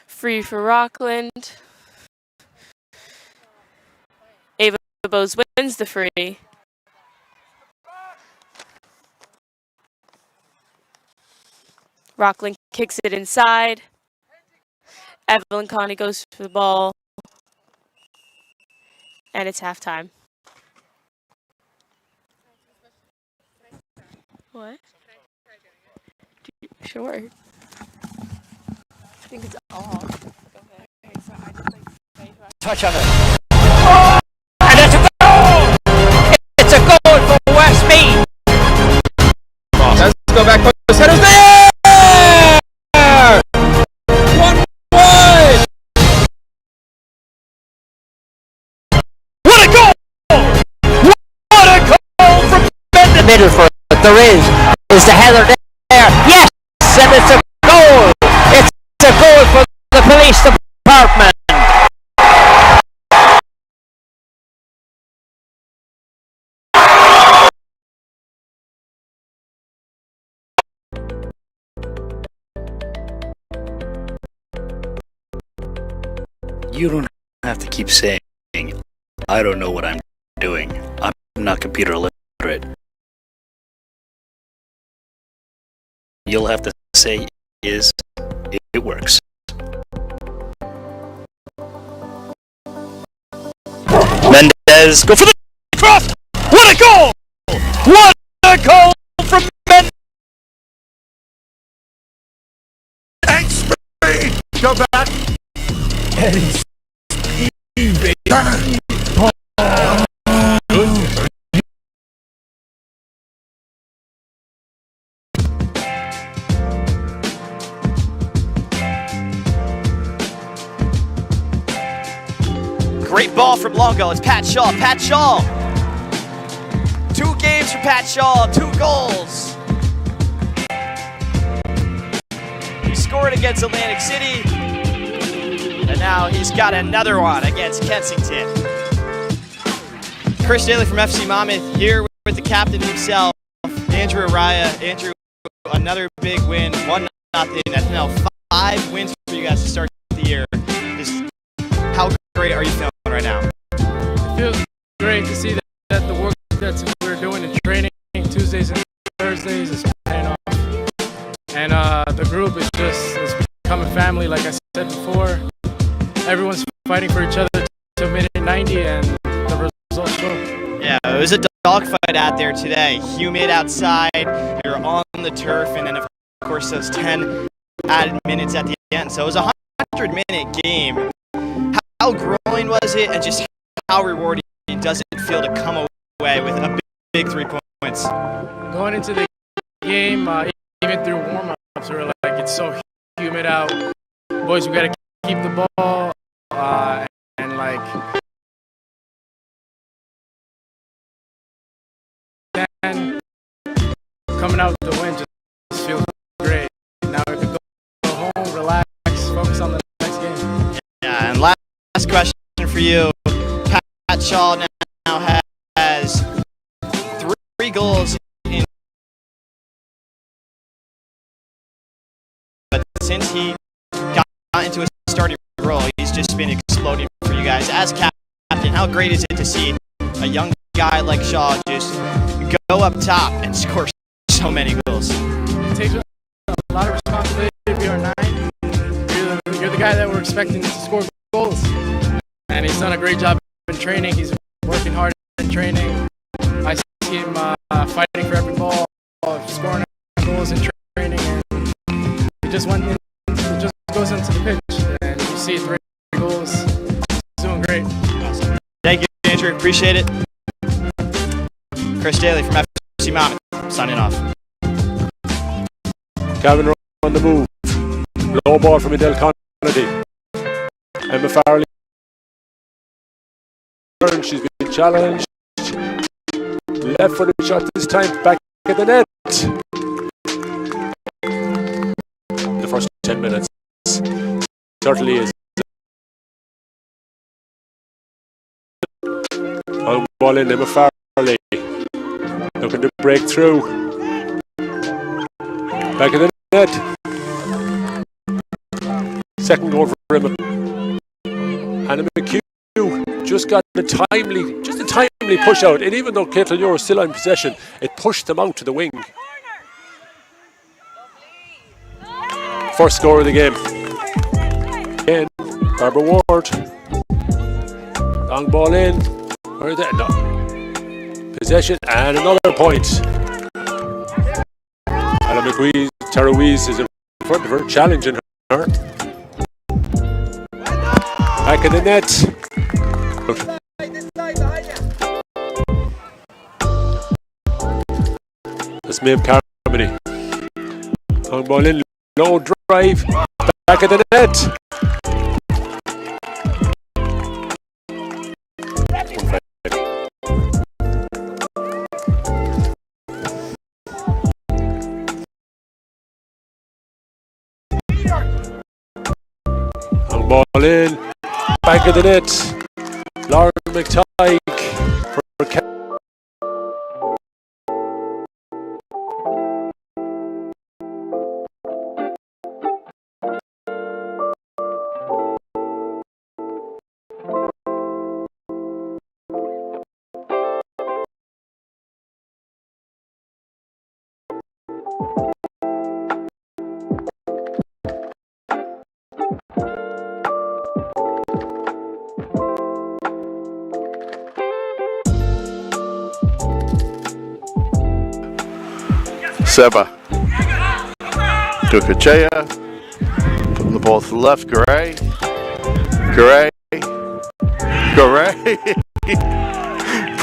Free for Rockland. Ava Bose wins the free. Rockland kicks it inside. Evelyn Connie goes for the ball. And it's halftime. What? Sure. I think it's off. Touch on it. And it's a goal! It's a goal for Westmeath! Let's go back. Headers there! 1-1! What a goal! What a goal from Bendon! Middle for it. There is the header there. Yes! And it's a goal! It's a goal for the police department! You don't have to keep saying, I don't know what I'm doing. I'm not computer literate. You'll have to say is, it works. Mendez, go for the cross! What a goal! What a goal from Mendez! Thanks, speed! Go back! Great ball from Longo. It's Pat Shaw. Pat Shaw. 2 games for Pat Shaw. 2 goals. He scored against Atlantic City. And now he's got another one against Kensington. Chris Daly from FC Monmouth here with the captain himself, Andrew Araya. Andrew, another big win. 1-0. That's now 5 wins for you guys to start the year. How great are you feeling right now? It feels great to see that the work that we're doing in training Tuesdays and Thursdays is paying off. And the group is becoming family, like I said before. Everyone's fighting for each other till minute 90, and the results show. Yeah, it was a dogfight out there today. Humid outside, you're on the turf, and then of course those 10 added minutes at the end. So it was a 100-minute game. How grueling was it, and just how rewarding does it feel to come away with a big 3 points? Going into the game, even through warm-ups, we were like, it's so humid out. Boys, we got to keep the ball, and like, then coming out with the win just feels great. Now we can go home, relax, focus on the next game. Yeah, and last question for you. Pat Shaw now has 3 goals in since he got into a starting role, he's just been exploding for you guys. As captain, how great is it to see a young guy like Shaw just go up top and score so many goals? It takes a lot of responsibility to be our 9. You're the guy that we're expecting to score goals. And he's done a great job in training. He's working hard in training. I see him fighting for every ball, scoring goals in training, and he just goes into the pitch, and you see 3 goals. He's doing great. Awesome. Thank you, Andrew. Appreciate it. Chris Daly from FC Monmouth, signing off. Calvin on the move. Low ball from Adele Kennedy. Emma Farley. She's been challenged. Left footed shot this time, back at the net. The first 10 minutes certainly is. On ball in, Emma Farley looking to break through. Back at the net. Second goal for Emma. Anna McHugh just got a timely push out, and even though Caitlin Euro was still in possession, it pushed them out to the wing. First score of the game. Again, Barbara Ward. Long ball in. Where is that? No. Possession and another point. Alan McWeese, Tara Weese is in front of her, challenging her. Back in the net. That's Maeve Carmody. Long ball in, low drive, back at the net. Long ball in, back at the net. Lauren McTighe for Seba. Dukachea. Putting the ball to the left. Garay.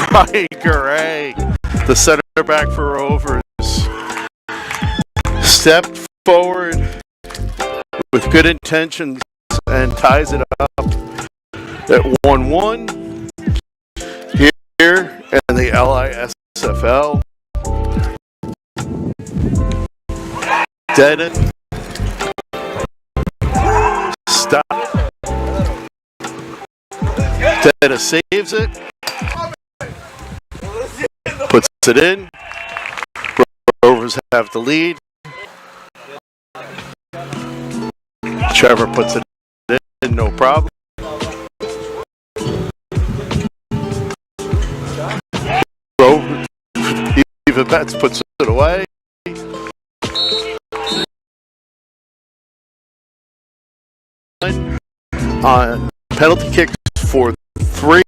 Brian Garay. The center back for Rovers. Stepped forward with good intentions and ties it up at 1-1 here in the LISFL. Dennis. Stop. Dennis saves it. Puts it in. Rovers have the lead. Trevor puts it in, no problem. Rovers, Eva Betts puts it away. On penalty kicks for 3.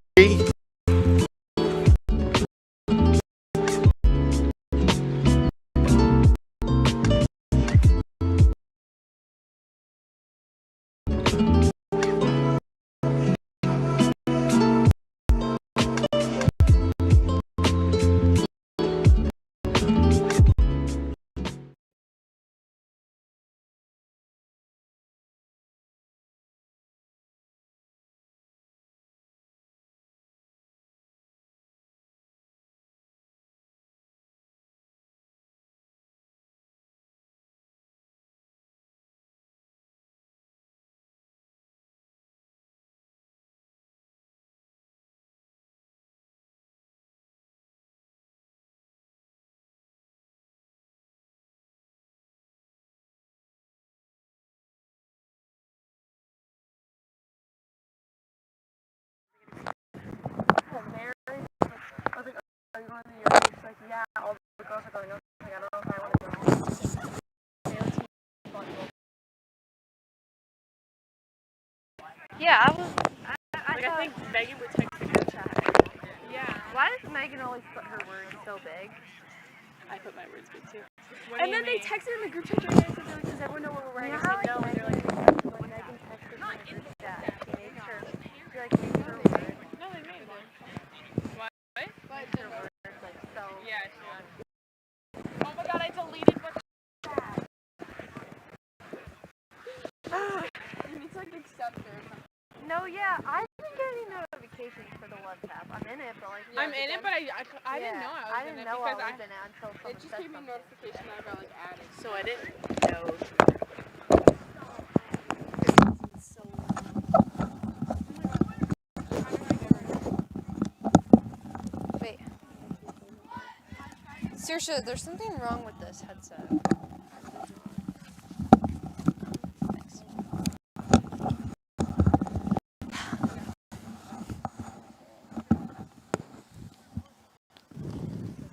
like, yeah, all the girls are going. Okay, I don't know if I want to go. Yeah, I was. I think Megan would text the group chat. Yeah. Why does Megan always put her words so big? I put my words big too. And then they texted in the group chat during the like, does everyone know what we're wearing? I said no, and they're like, when Megan texted in the group chat, she made sure, she like made her words. No, they made one. What? Made her words like so. Yeah, she. Oh my god, I deleted what. You need to like accept her. No, yeah, I've been getting notifications for the WhatsApp. I'm in it, but like. Yeah, I'm in it, but I didn't know I was in it because I didn't know until someone it just gave me notification that I got like added, so I didn't know. Wait. Saoirse, there's something wrong with this headset.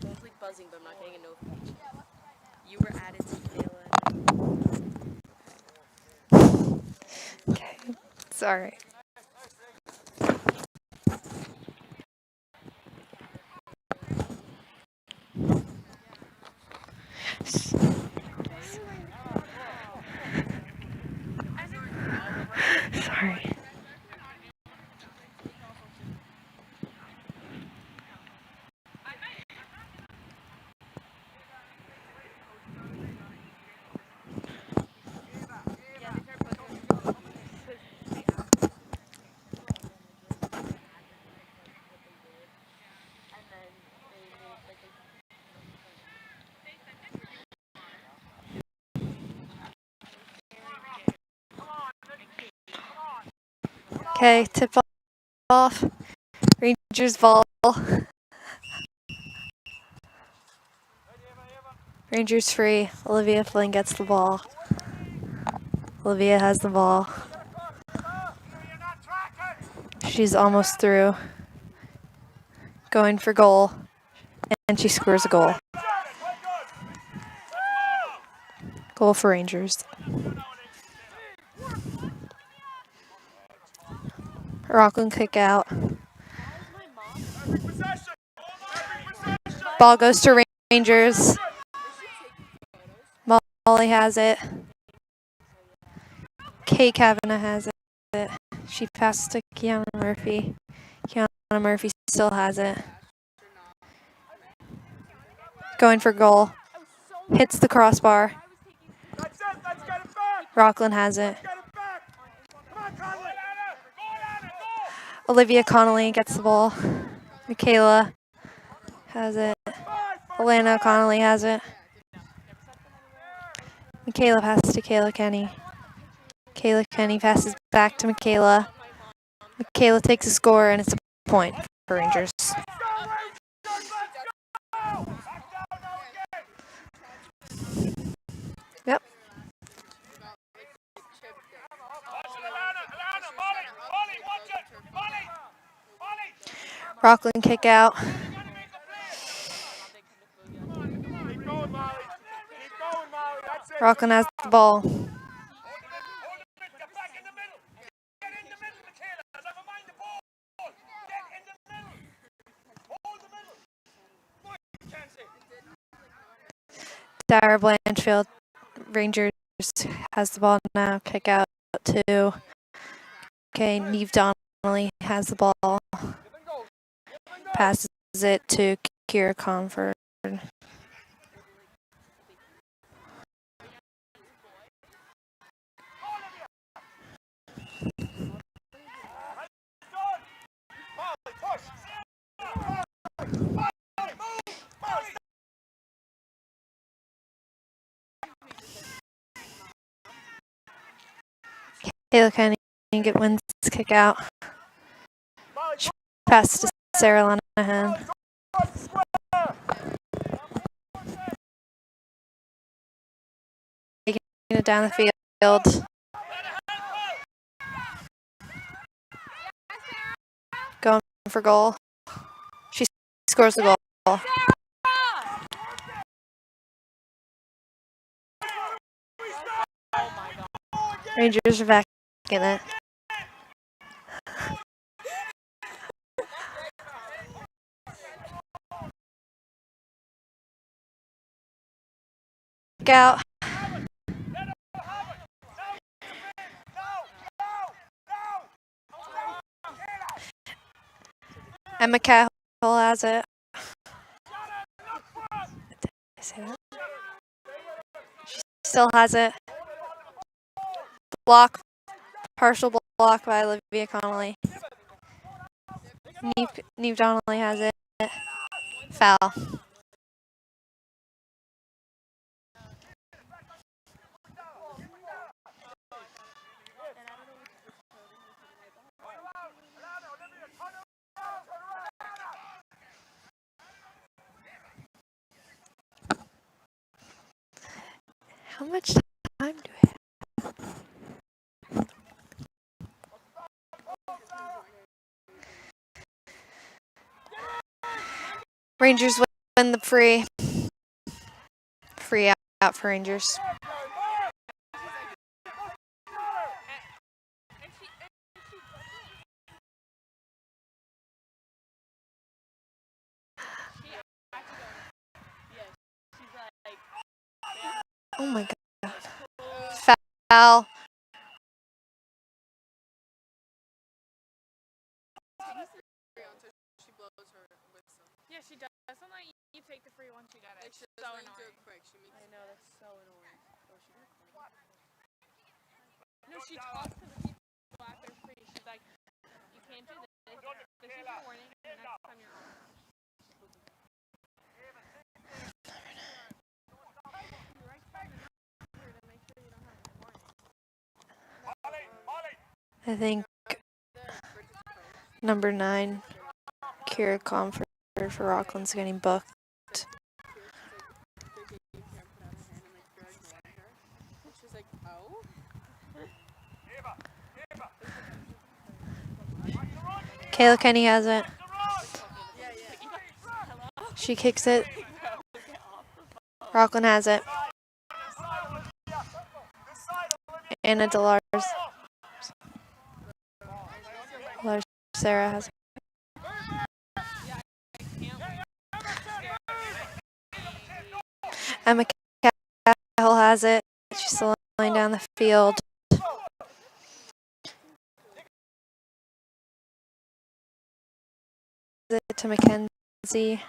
It's like buzzing, but I'm not getting a notification. You were added to Kayla. Okay. Sorry. Sorry. Okay, tip off. Rangers ball. Rangers free. Olivia Flynn gets the ball. Olivia has the ball. She's almost through. Going for goal. And she scores a goal. Goal for Rangers. Rockland kick out. Ball goes to Rangers. Molly has it. Kay Kavanagh has it. She passes to Kiana Murphy. Kiana Murphy still has it. Going for goal. Hits the crossbar. Rockland has it. Olivia Connolly gets the ball. Michaela has it. Alana Connolly has it. Michaela passes to Kayla Kenny. Kayla Kenny passes back to Michaela. Michaela takes a score, and it's a point for Rangers. Yep. Rockland kick out. Rockland has the ball. Dara Blanchfield, Rangers, has the ball now. Kick out to. Okay, Neve Donnelly has the ball. Passes it to Kira Conford. Kayla Kenny wins kick out. Pass to Sarah Lanahan. Taking it down the field. Going for goal. She scores the goal. Rangers are back in it. Out. Emma Cahill has it. Did I say that? She still has it. Block. Partial block by Olivia Connolly. Neve Donnelly has it. Foul. How much time do we have? Rangers win the free. Free out for Rangers. Oh my god. Foul. Yeah, she does. Sometimes you take the free once you get it. It's so annoying. I know, that's so annoying. No, she talks to the people after free. She's like, you can't do this. This is your warning. And next time you're on. I think number 9, Kira Comfort for Rockland's getting booked. She's like, oh? Kayla Kenny has it. She kicks it. Rockland has it. Anna Delars. Sarah has it. Emma Cahill has it. She's still laying down the field. To Mackenzie.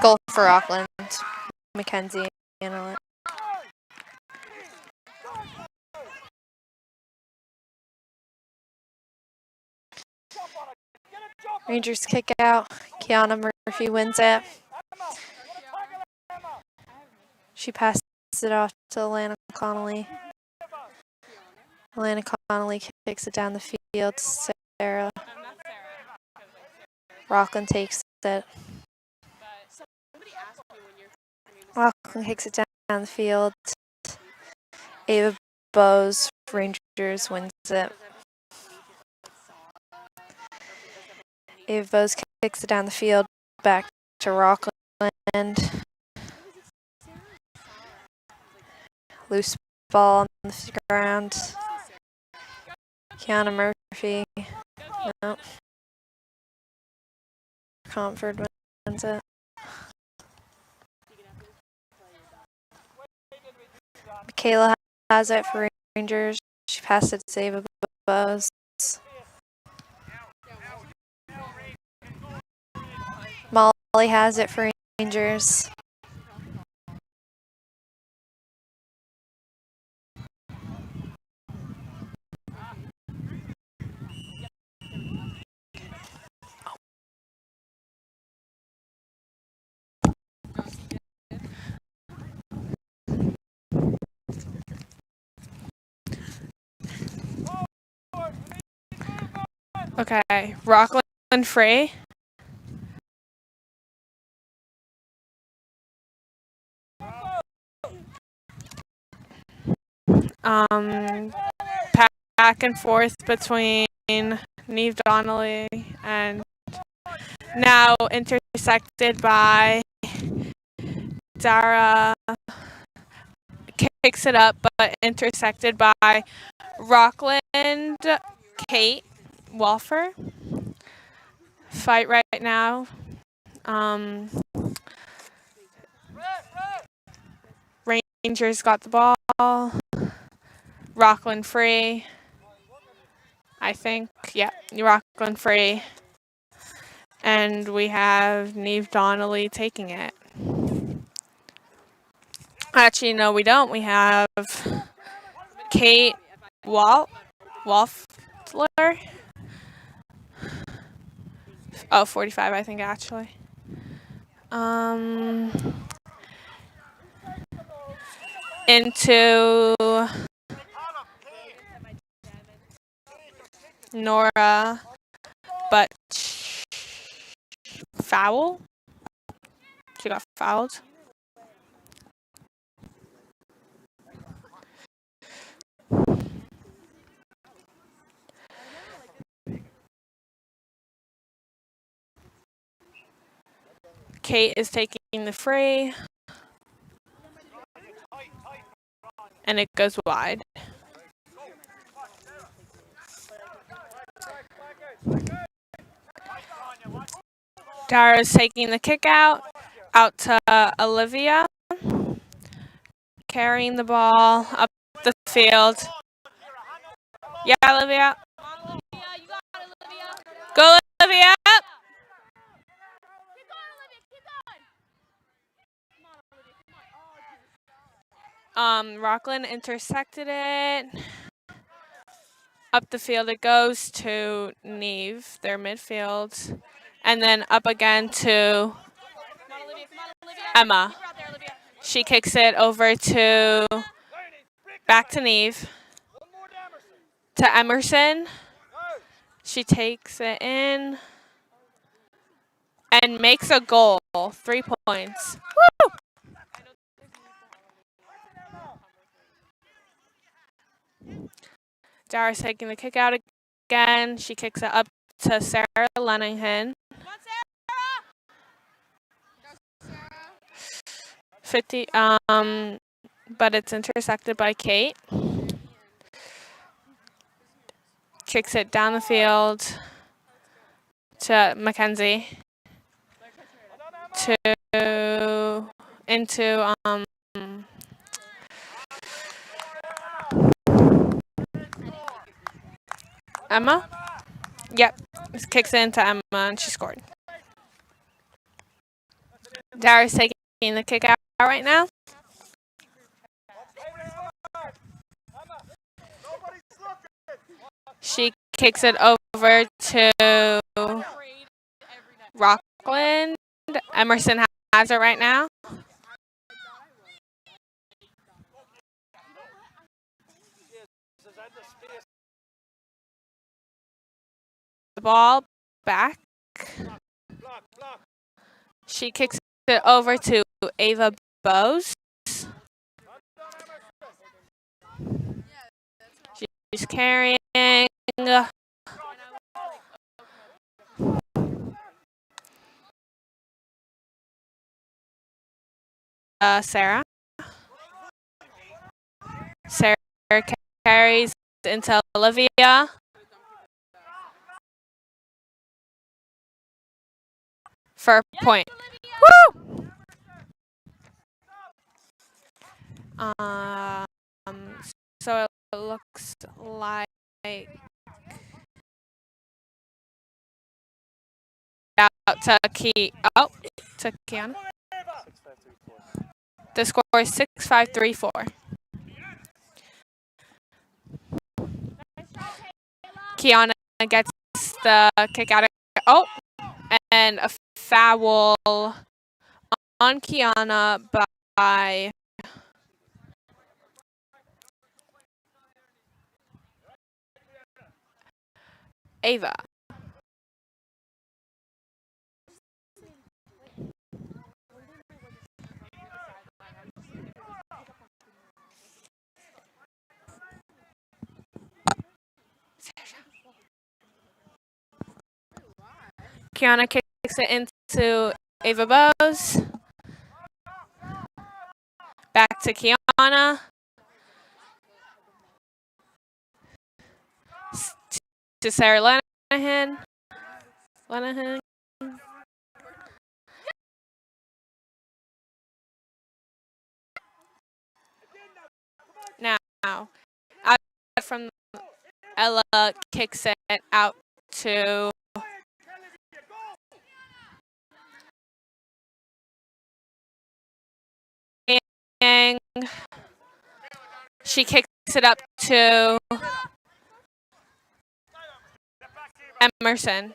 Goal for Rockland. Mackenzie handle it. Rangers kick out. Kiana Murphy wins it. She passes it off to Alana Connolly. Alana Connolly kicks it down the field to Sarah. Rockland takes it. Rockland kicks it down the field. Ava Bowes, Rangers wins it. Ava Bowes kicks it down the field back to Rockland. Loose ball on the ground. Kiana Murphy. No. Comfort wins it. Michaela has it for Rangers. She passed it to Ava Bowes. Molly has it for Rangers. Okay, Rockland free. Back and forth between Neve Donnelly and now intersected by Dara kicks it up, but intersected by Rockland Kate Walfer. Fight right now. Rangers got the ball. Rockland free. I think, yeah, Rockland free. And we have Neve Donnelly taking it. Actually, no, we don't. We have Kate Wolfler. Oh, 45, I think, actually. Into Nora, but foul. She got fouled. Kate is taking the free. And it goes wide. Dara's taking the kick out to Olivia. Carrying the ball up the field. Yeah, Olivia. Go, Olivia. Rockland intersected it. Up the field it goes to Neve, their midfield. And then up again to Emma. She kicks it over to, back to Neve. To Emerson. She takes it in. And makes a goal. 3 points. Woo! Dara's taking the kick out again. She kicks it up to Sarah Lenningham. 50, but it's intersected by Kate. Kicks it down the field to Mackenzie. Into Emma? Yep. Kicks it into Emma and she scored. Dara's taking the kick out right now. She kicks it over to Rockland. Emerson has it right now. The ball back. She kicks it over to Ava Bose. She's carrying. Sarah. Sarah carries into Olivia. For a point. Woo! So it looks like out to Kiana. The score is 6-5-3-4. Kiana gets the kick out of and a foul on Kiana by Ava. Kiana kicks it into Ava Bose. Back to Kiana. to Sarah Lanahan. Lanahan. Now, out from Ella kicks it out to Yang. She kicks it up to Emerson.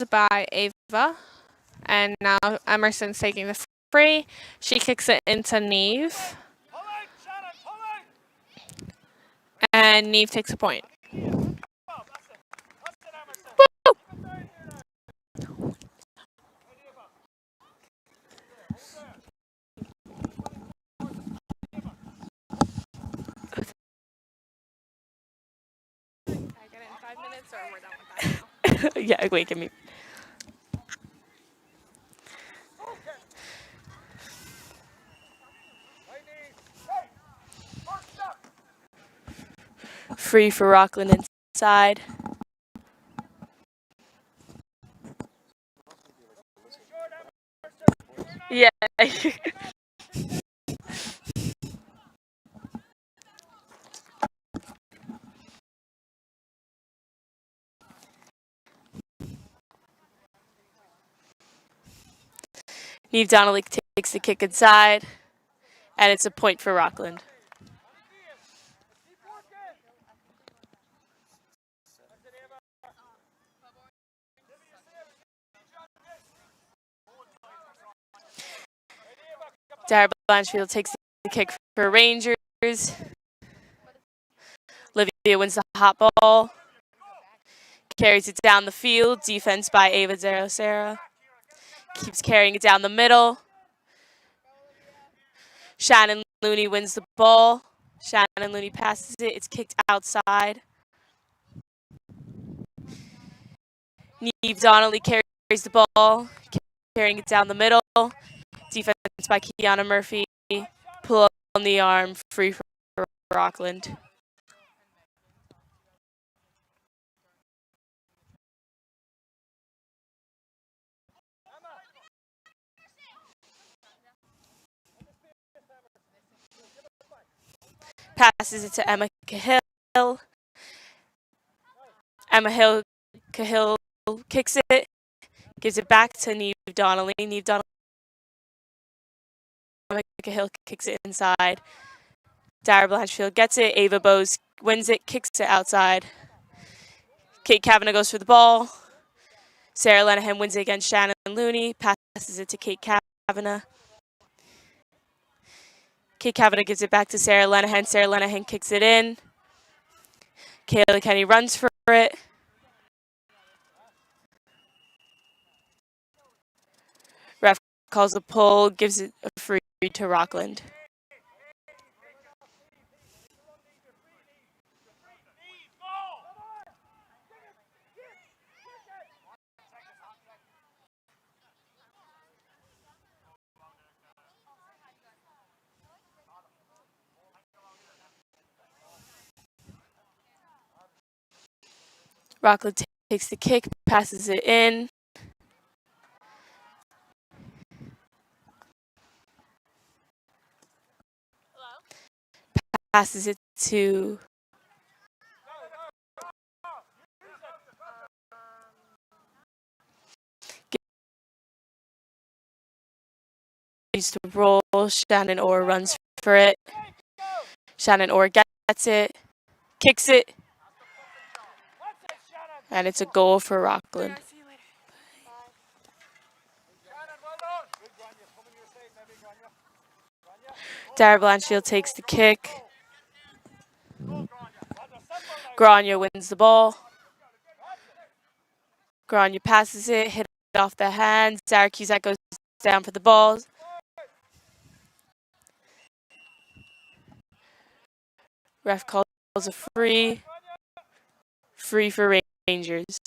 By Ava, and now Emerson's taking the free. She kicks it into Neve, and Neve takes a point. Woo! 5 minutes, or we're done with that now? Yeah, wait, give me. Free for Rockland inside. Yeah. Neve Donnelly takes the kick inside, and it's a point for Rockland. Dara Blanchfield takes the kick for Rangers. Olivia wins the hot ball. Carries it down the field. Defense by Ava Zero-Sarah. Keeps carrying it down the middle. Shannon Looney wins the ball. Shannon Looney passes it. It's kicked outside. Neve Donnelly carries the ball. Carrying it down the middle. Defense by Kiana Murphy. Pull on the arm. Free for Rockland. Passes it to Emma Cahill. Emma Cahill kicks it. Gives it back to Neve Donnelly. Neve Donnelly. Emma Cahill kicks it inside. Dara Blanchfield gets it. Ava Bose wins it. Kicks it outside. Kate Kavanagh goes for the ball. Sarah Lenihan wins it against Shannon Looney. Passes it to Kate Kavanagh. Kate Kavanagh gives it back to Sarah Lenihan. Sarah Lenihan kicks it in. Kayla Kenny runs for it. Ref calls a pull, gives it a free to Rockland. Rockland takes the kick, passes it in. Passes it to needs to roll. Shannon Orr runs for it. Shannon Orr gets it, kicks it, and it's a goal for Rockland. Dara Blanchfield takes the kick. Grania wins the ball. Grania passes it, hit it off the hands. Sarah Cusack goes down for the ball. Ref calls a free. Free for Rangers.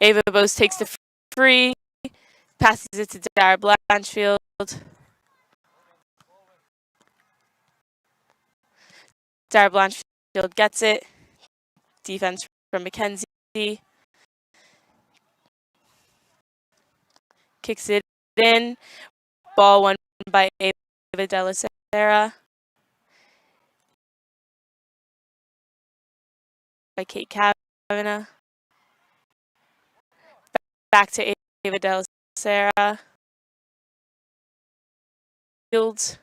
Ava Bose takes the free. Passes it to Dara Blanchfield. Dara Blanchfield gets it. Defense from McKenzie. Kicks it in. Ball won by Ava De La Sera. By Kate Kavanagh. Back to Ava De La Sera. Fields.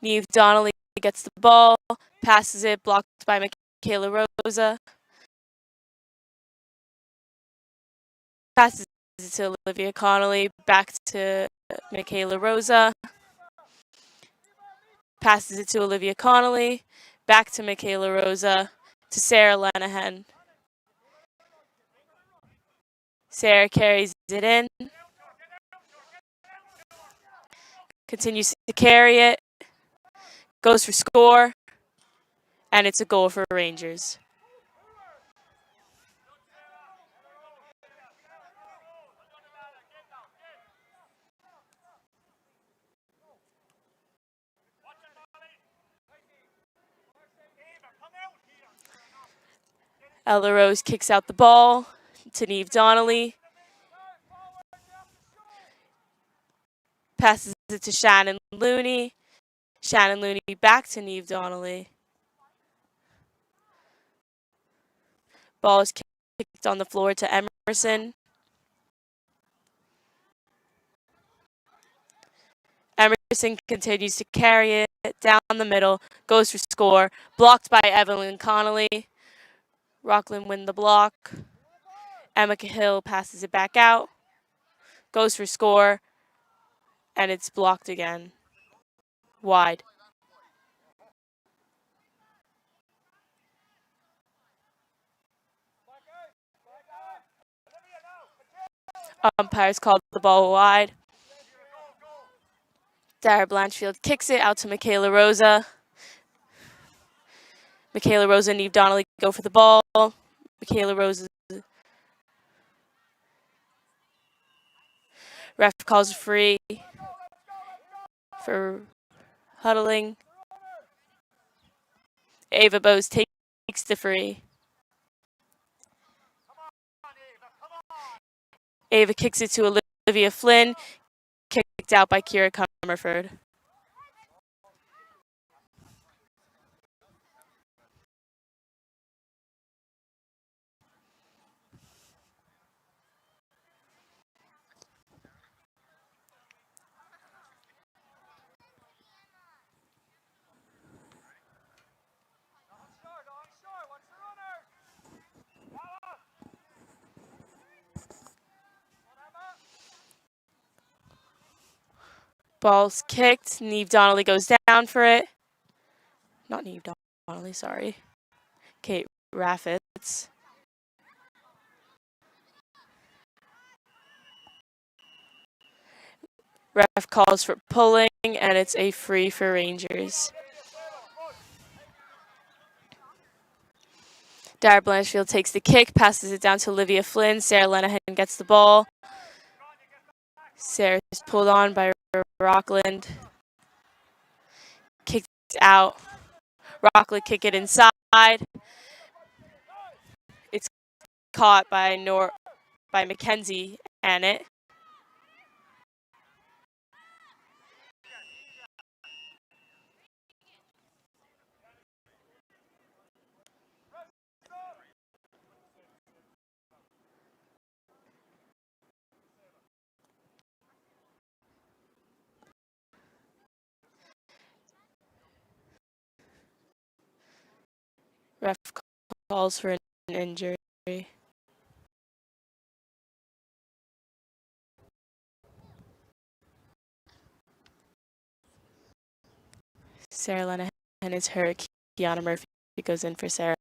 Neve Donnelly gets the ball, passes it, blocked by Michaela Rosa. Passes it to Olivia Connolly, back to Michaela Rosa. Passes it to Olivia Connolly, back to Michaela Rosa, to Sarah Lanahan. Sarah carries it in. Continues to carry it. Goes for score. And it's a goal for Rangers. Ella Rose kicks out the ball to Neve Donnelly. Passes it to Shannon Looney. Shannon Looney back to Neve Donnelly. Ball is kicked on the floor to Emerson. Emerson continues to carry it down the middle, goes for score, blocked by Evelyn Connolly. Rockland win the block. Emma Cahill passes it back out, goes for score, and it's blocked again. Wide. Umpires called the ball wide. Dara Blanchfield kicks it out to Michaela Rosa. Michaela Rosa and Neve Donnelly go for the ball. Michaela Rosa. Ref calls free for huddling. Ava Bose takes the free. Ava kicks it to Olivia Flynn. Kicked out by Kira Comerford. Ball's kicked. Neve Donnelly goes down for it. Not Neve Donnelly, sorry. Kate Raffitz. Ref calls for pulling, and it's a free for Rangers. Dara Blanchfield takes the kick, passes it down to Olivia Flynn. Sarah Lenihan gets the ball. Sarah's pulled on by Rockland. Kicked out. Rockland kick it inside. It's caught by Mackenzie Annett. Ref calls for an injury. Sarah Lenihan is hurt. Kiana Murphy goes in for Sarah.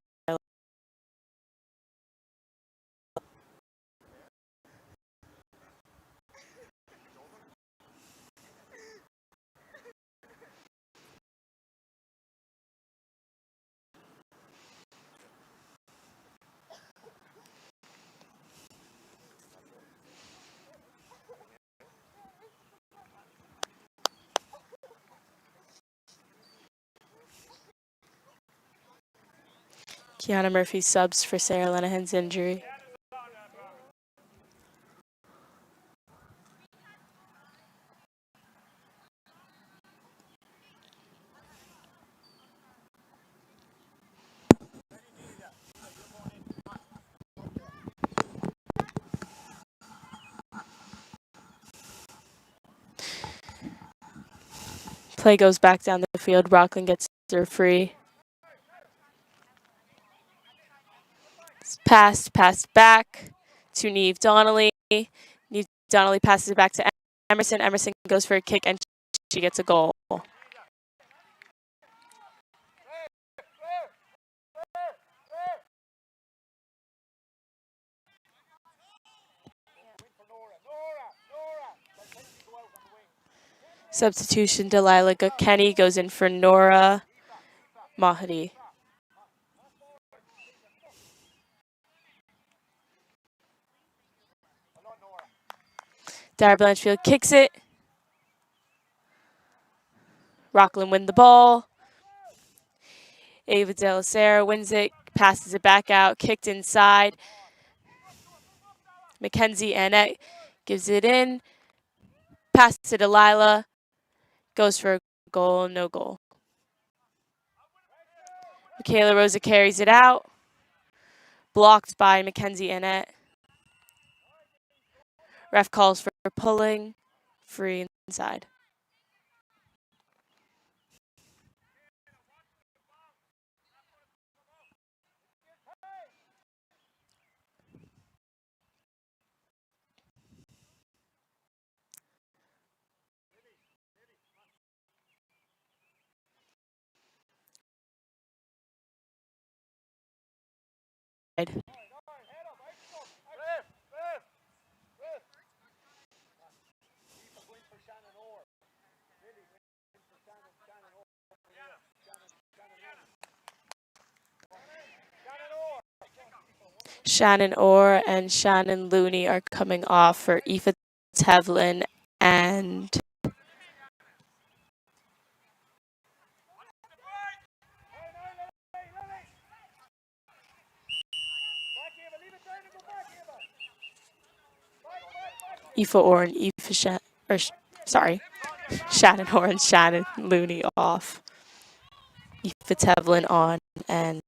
Kiana Murphy subs for Sarah Lenahan's injury. Play goes back down the field. Rockland gets her free. It's passed back to Neve Donnelly. Neve Donnelly passes it back to Emerson. Emerson goes for a kick and she gets a goal. Substitution, Delilah Kenny goes in for Nora Mahdi. Dara Blanchfield kicks it. Rockland win the ball. Ava De La Sera wins it, passes it back out, kicked inside. Mackenzie Annette gives it in. Pass to Delilah. Goes for a goal, no goal. Michaela Rosa carries it out. Blocked by Mackenzie Annette. Ref calls for pulling. Free inside. Shannon Orr and Shannon Looney are coming off for Aoife Tevlin and Aoife Orr and Shannon Orr and Shannon Looney off. Aoife Tevlin on and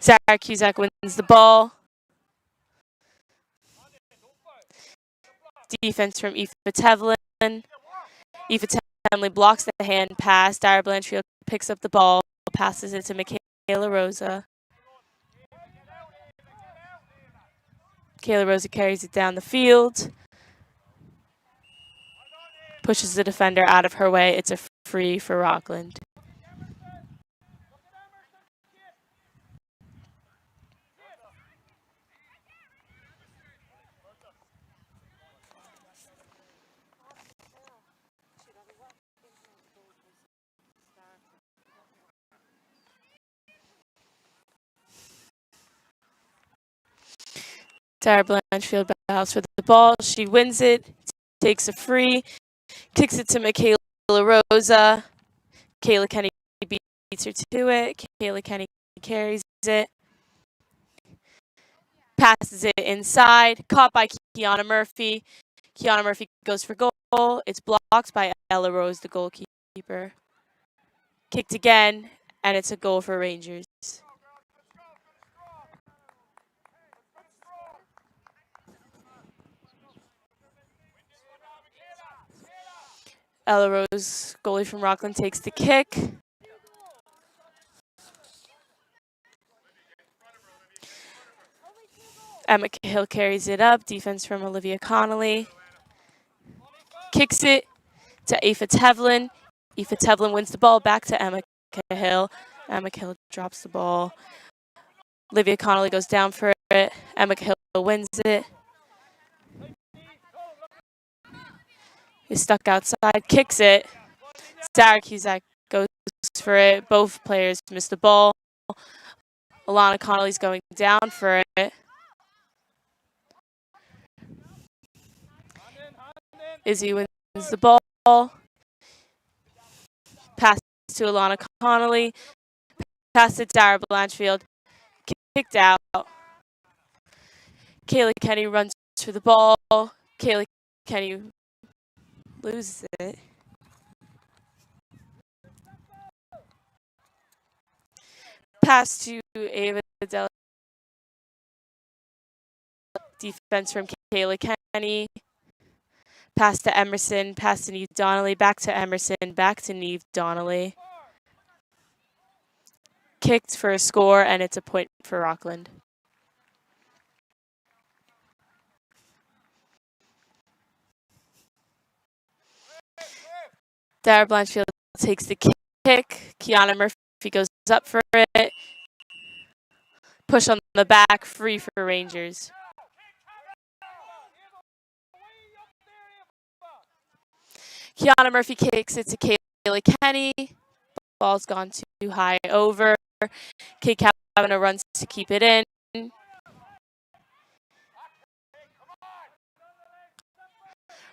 Zara Cusack wins the ball. Defense from Aoife Tevlin. Aoife Tevlin blocks the hand pass. Dara Blanchfield picks up the ball, passes it to Michaela Rosa. Michaela Rosa carries it down the field. Pushes the defender out of her way. It's a free for Rockland. Dara Blanchfield battles for the ball. She wins it, takes a free, kicks it to Michaela Rosa. Kayla Kenny beats her to it. Kayla Kenny carries it. Passes it inside. Caught by Kiana Murphy. Kiana Murphy goes for goal. It's blocked by Ella Rose, the goalkeeper. Kicked again, and it's a goal for Rangers. Ella Rose, goalie from Rockland, takes the kick. Emma Cahill carries it up. Defense from Olivia Connolly. Kicks it to Aoife Tevlin. Aoife Tevlin wins the ball back to Emma Cahill. Emma Cahill drops the ball. Olivia Connolly goes down for it. Emma Cahill wins it. Is stuck outside. Kicks it. Zara Cusack goes for it. Both players miss the ball. Alana Connolly's going down for it. Izzy wins the ball. Pass to Alana Connolly. Pass to Dara Blanchfield. Kicked out. Kayla Kenny runs for the ball. Kayla Kenny loses it. Pass to Ava Della. Defense from Kayla Kenny. Pass to Emerson. Pass to Neve Donnelly. Back to Emerson. Back to Neve Donnelly. Kicked for a score, and it's a point for Rockland. Dara Blanchfield takes the kick. Kiana Murphy goes up for it. Push on the back, free for Rangers. Kiana Murphy kicks it to Kayla Kenny. Ball's gone too high over. Kate Kavanaugh runs to keep it in.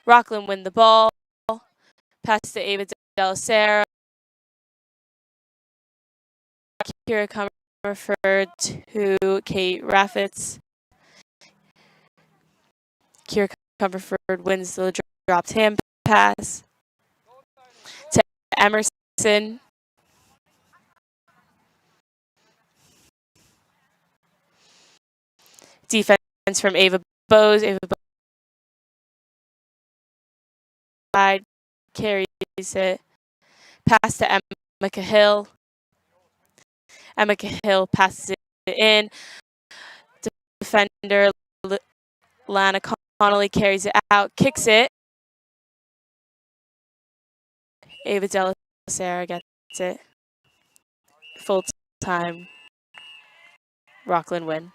Rockland win the ball. Pass to Ava Della Sera. Kira Comerford to Kate Raffitz. Kira Comerford wins the dropped hand pass. To Emerson. Defense from Ava Bowes. Ava Bowes side carries it. Pass to Emma Cahill. Emma Cahill passes it in. Defender Lana Connolly carries it out. Kicks it. Ava Della Sera gets it. Full time. Rockland win.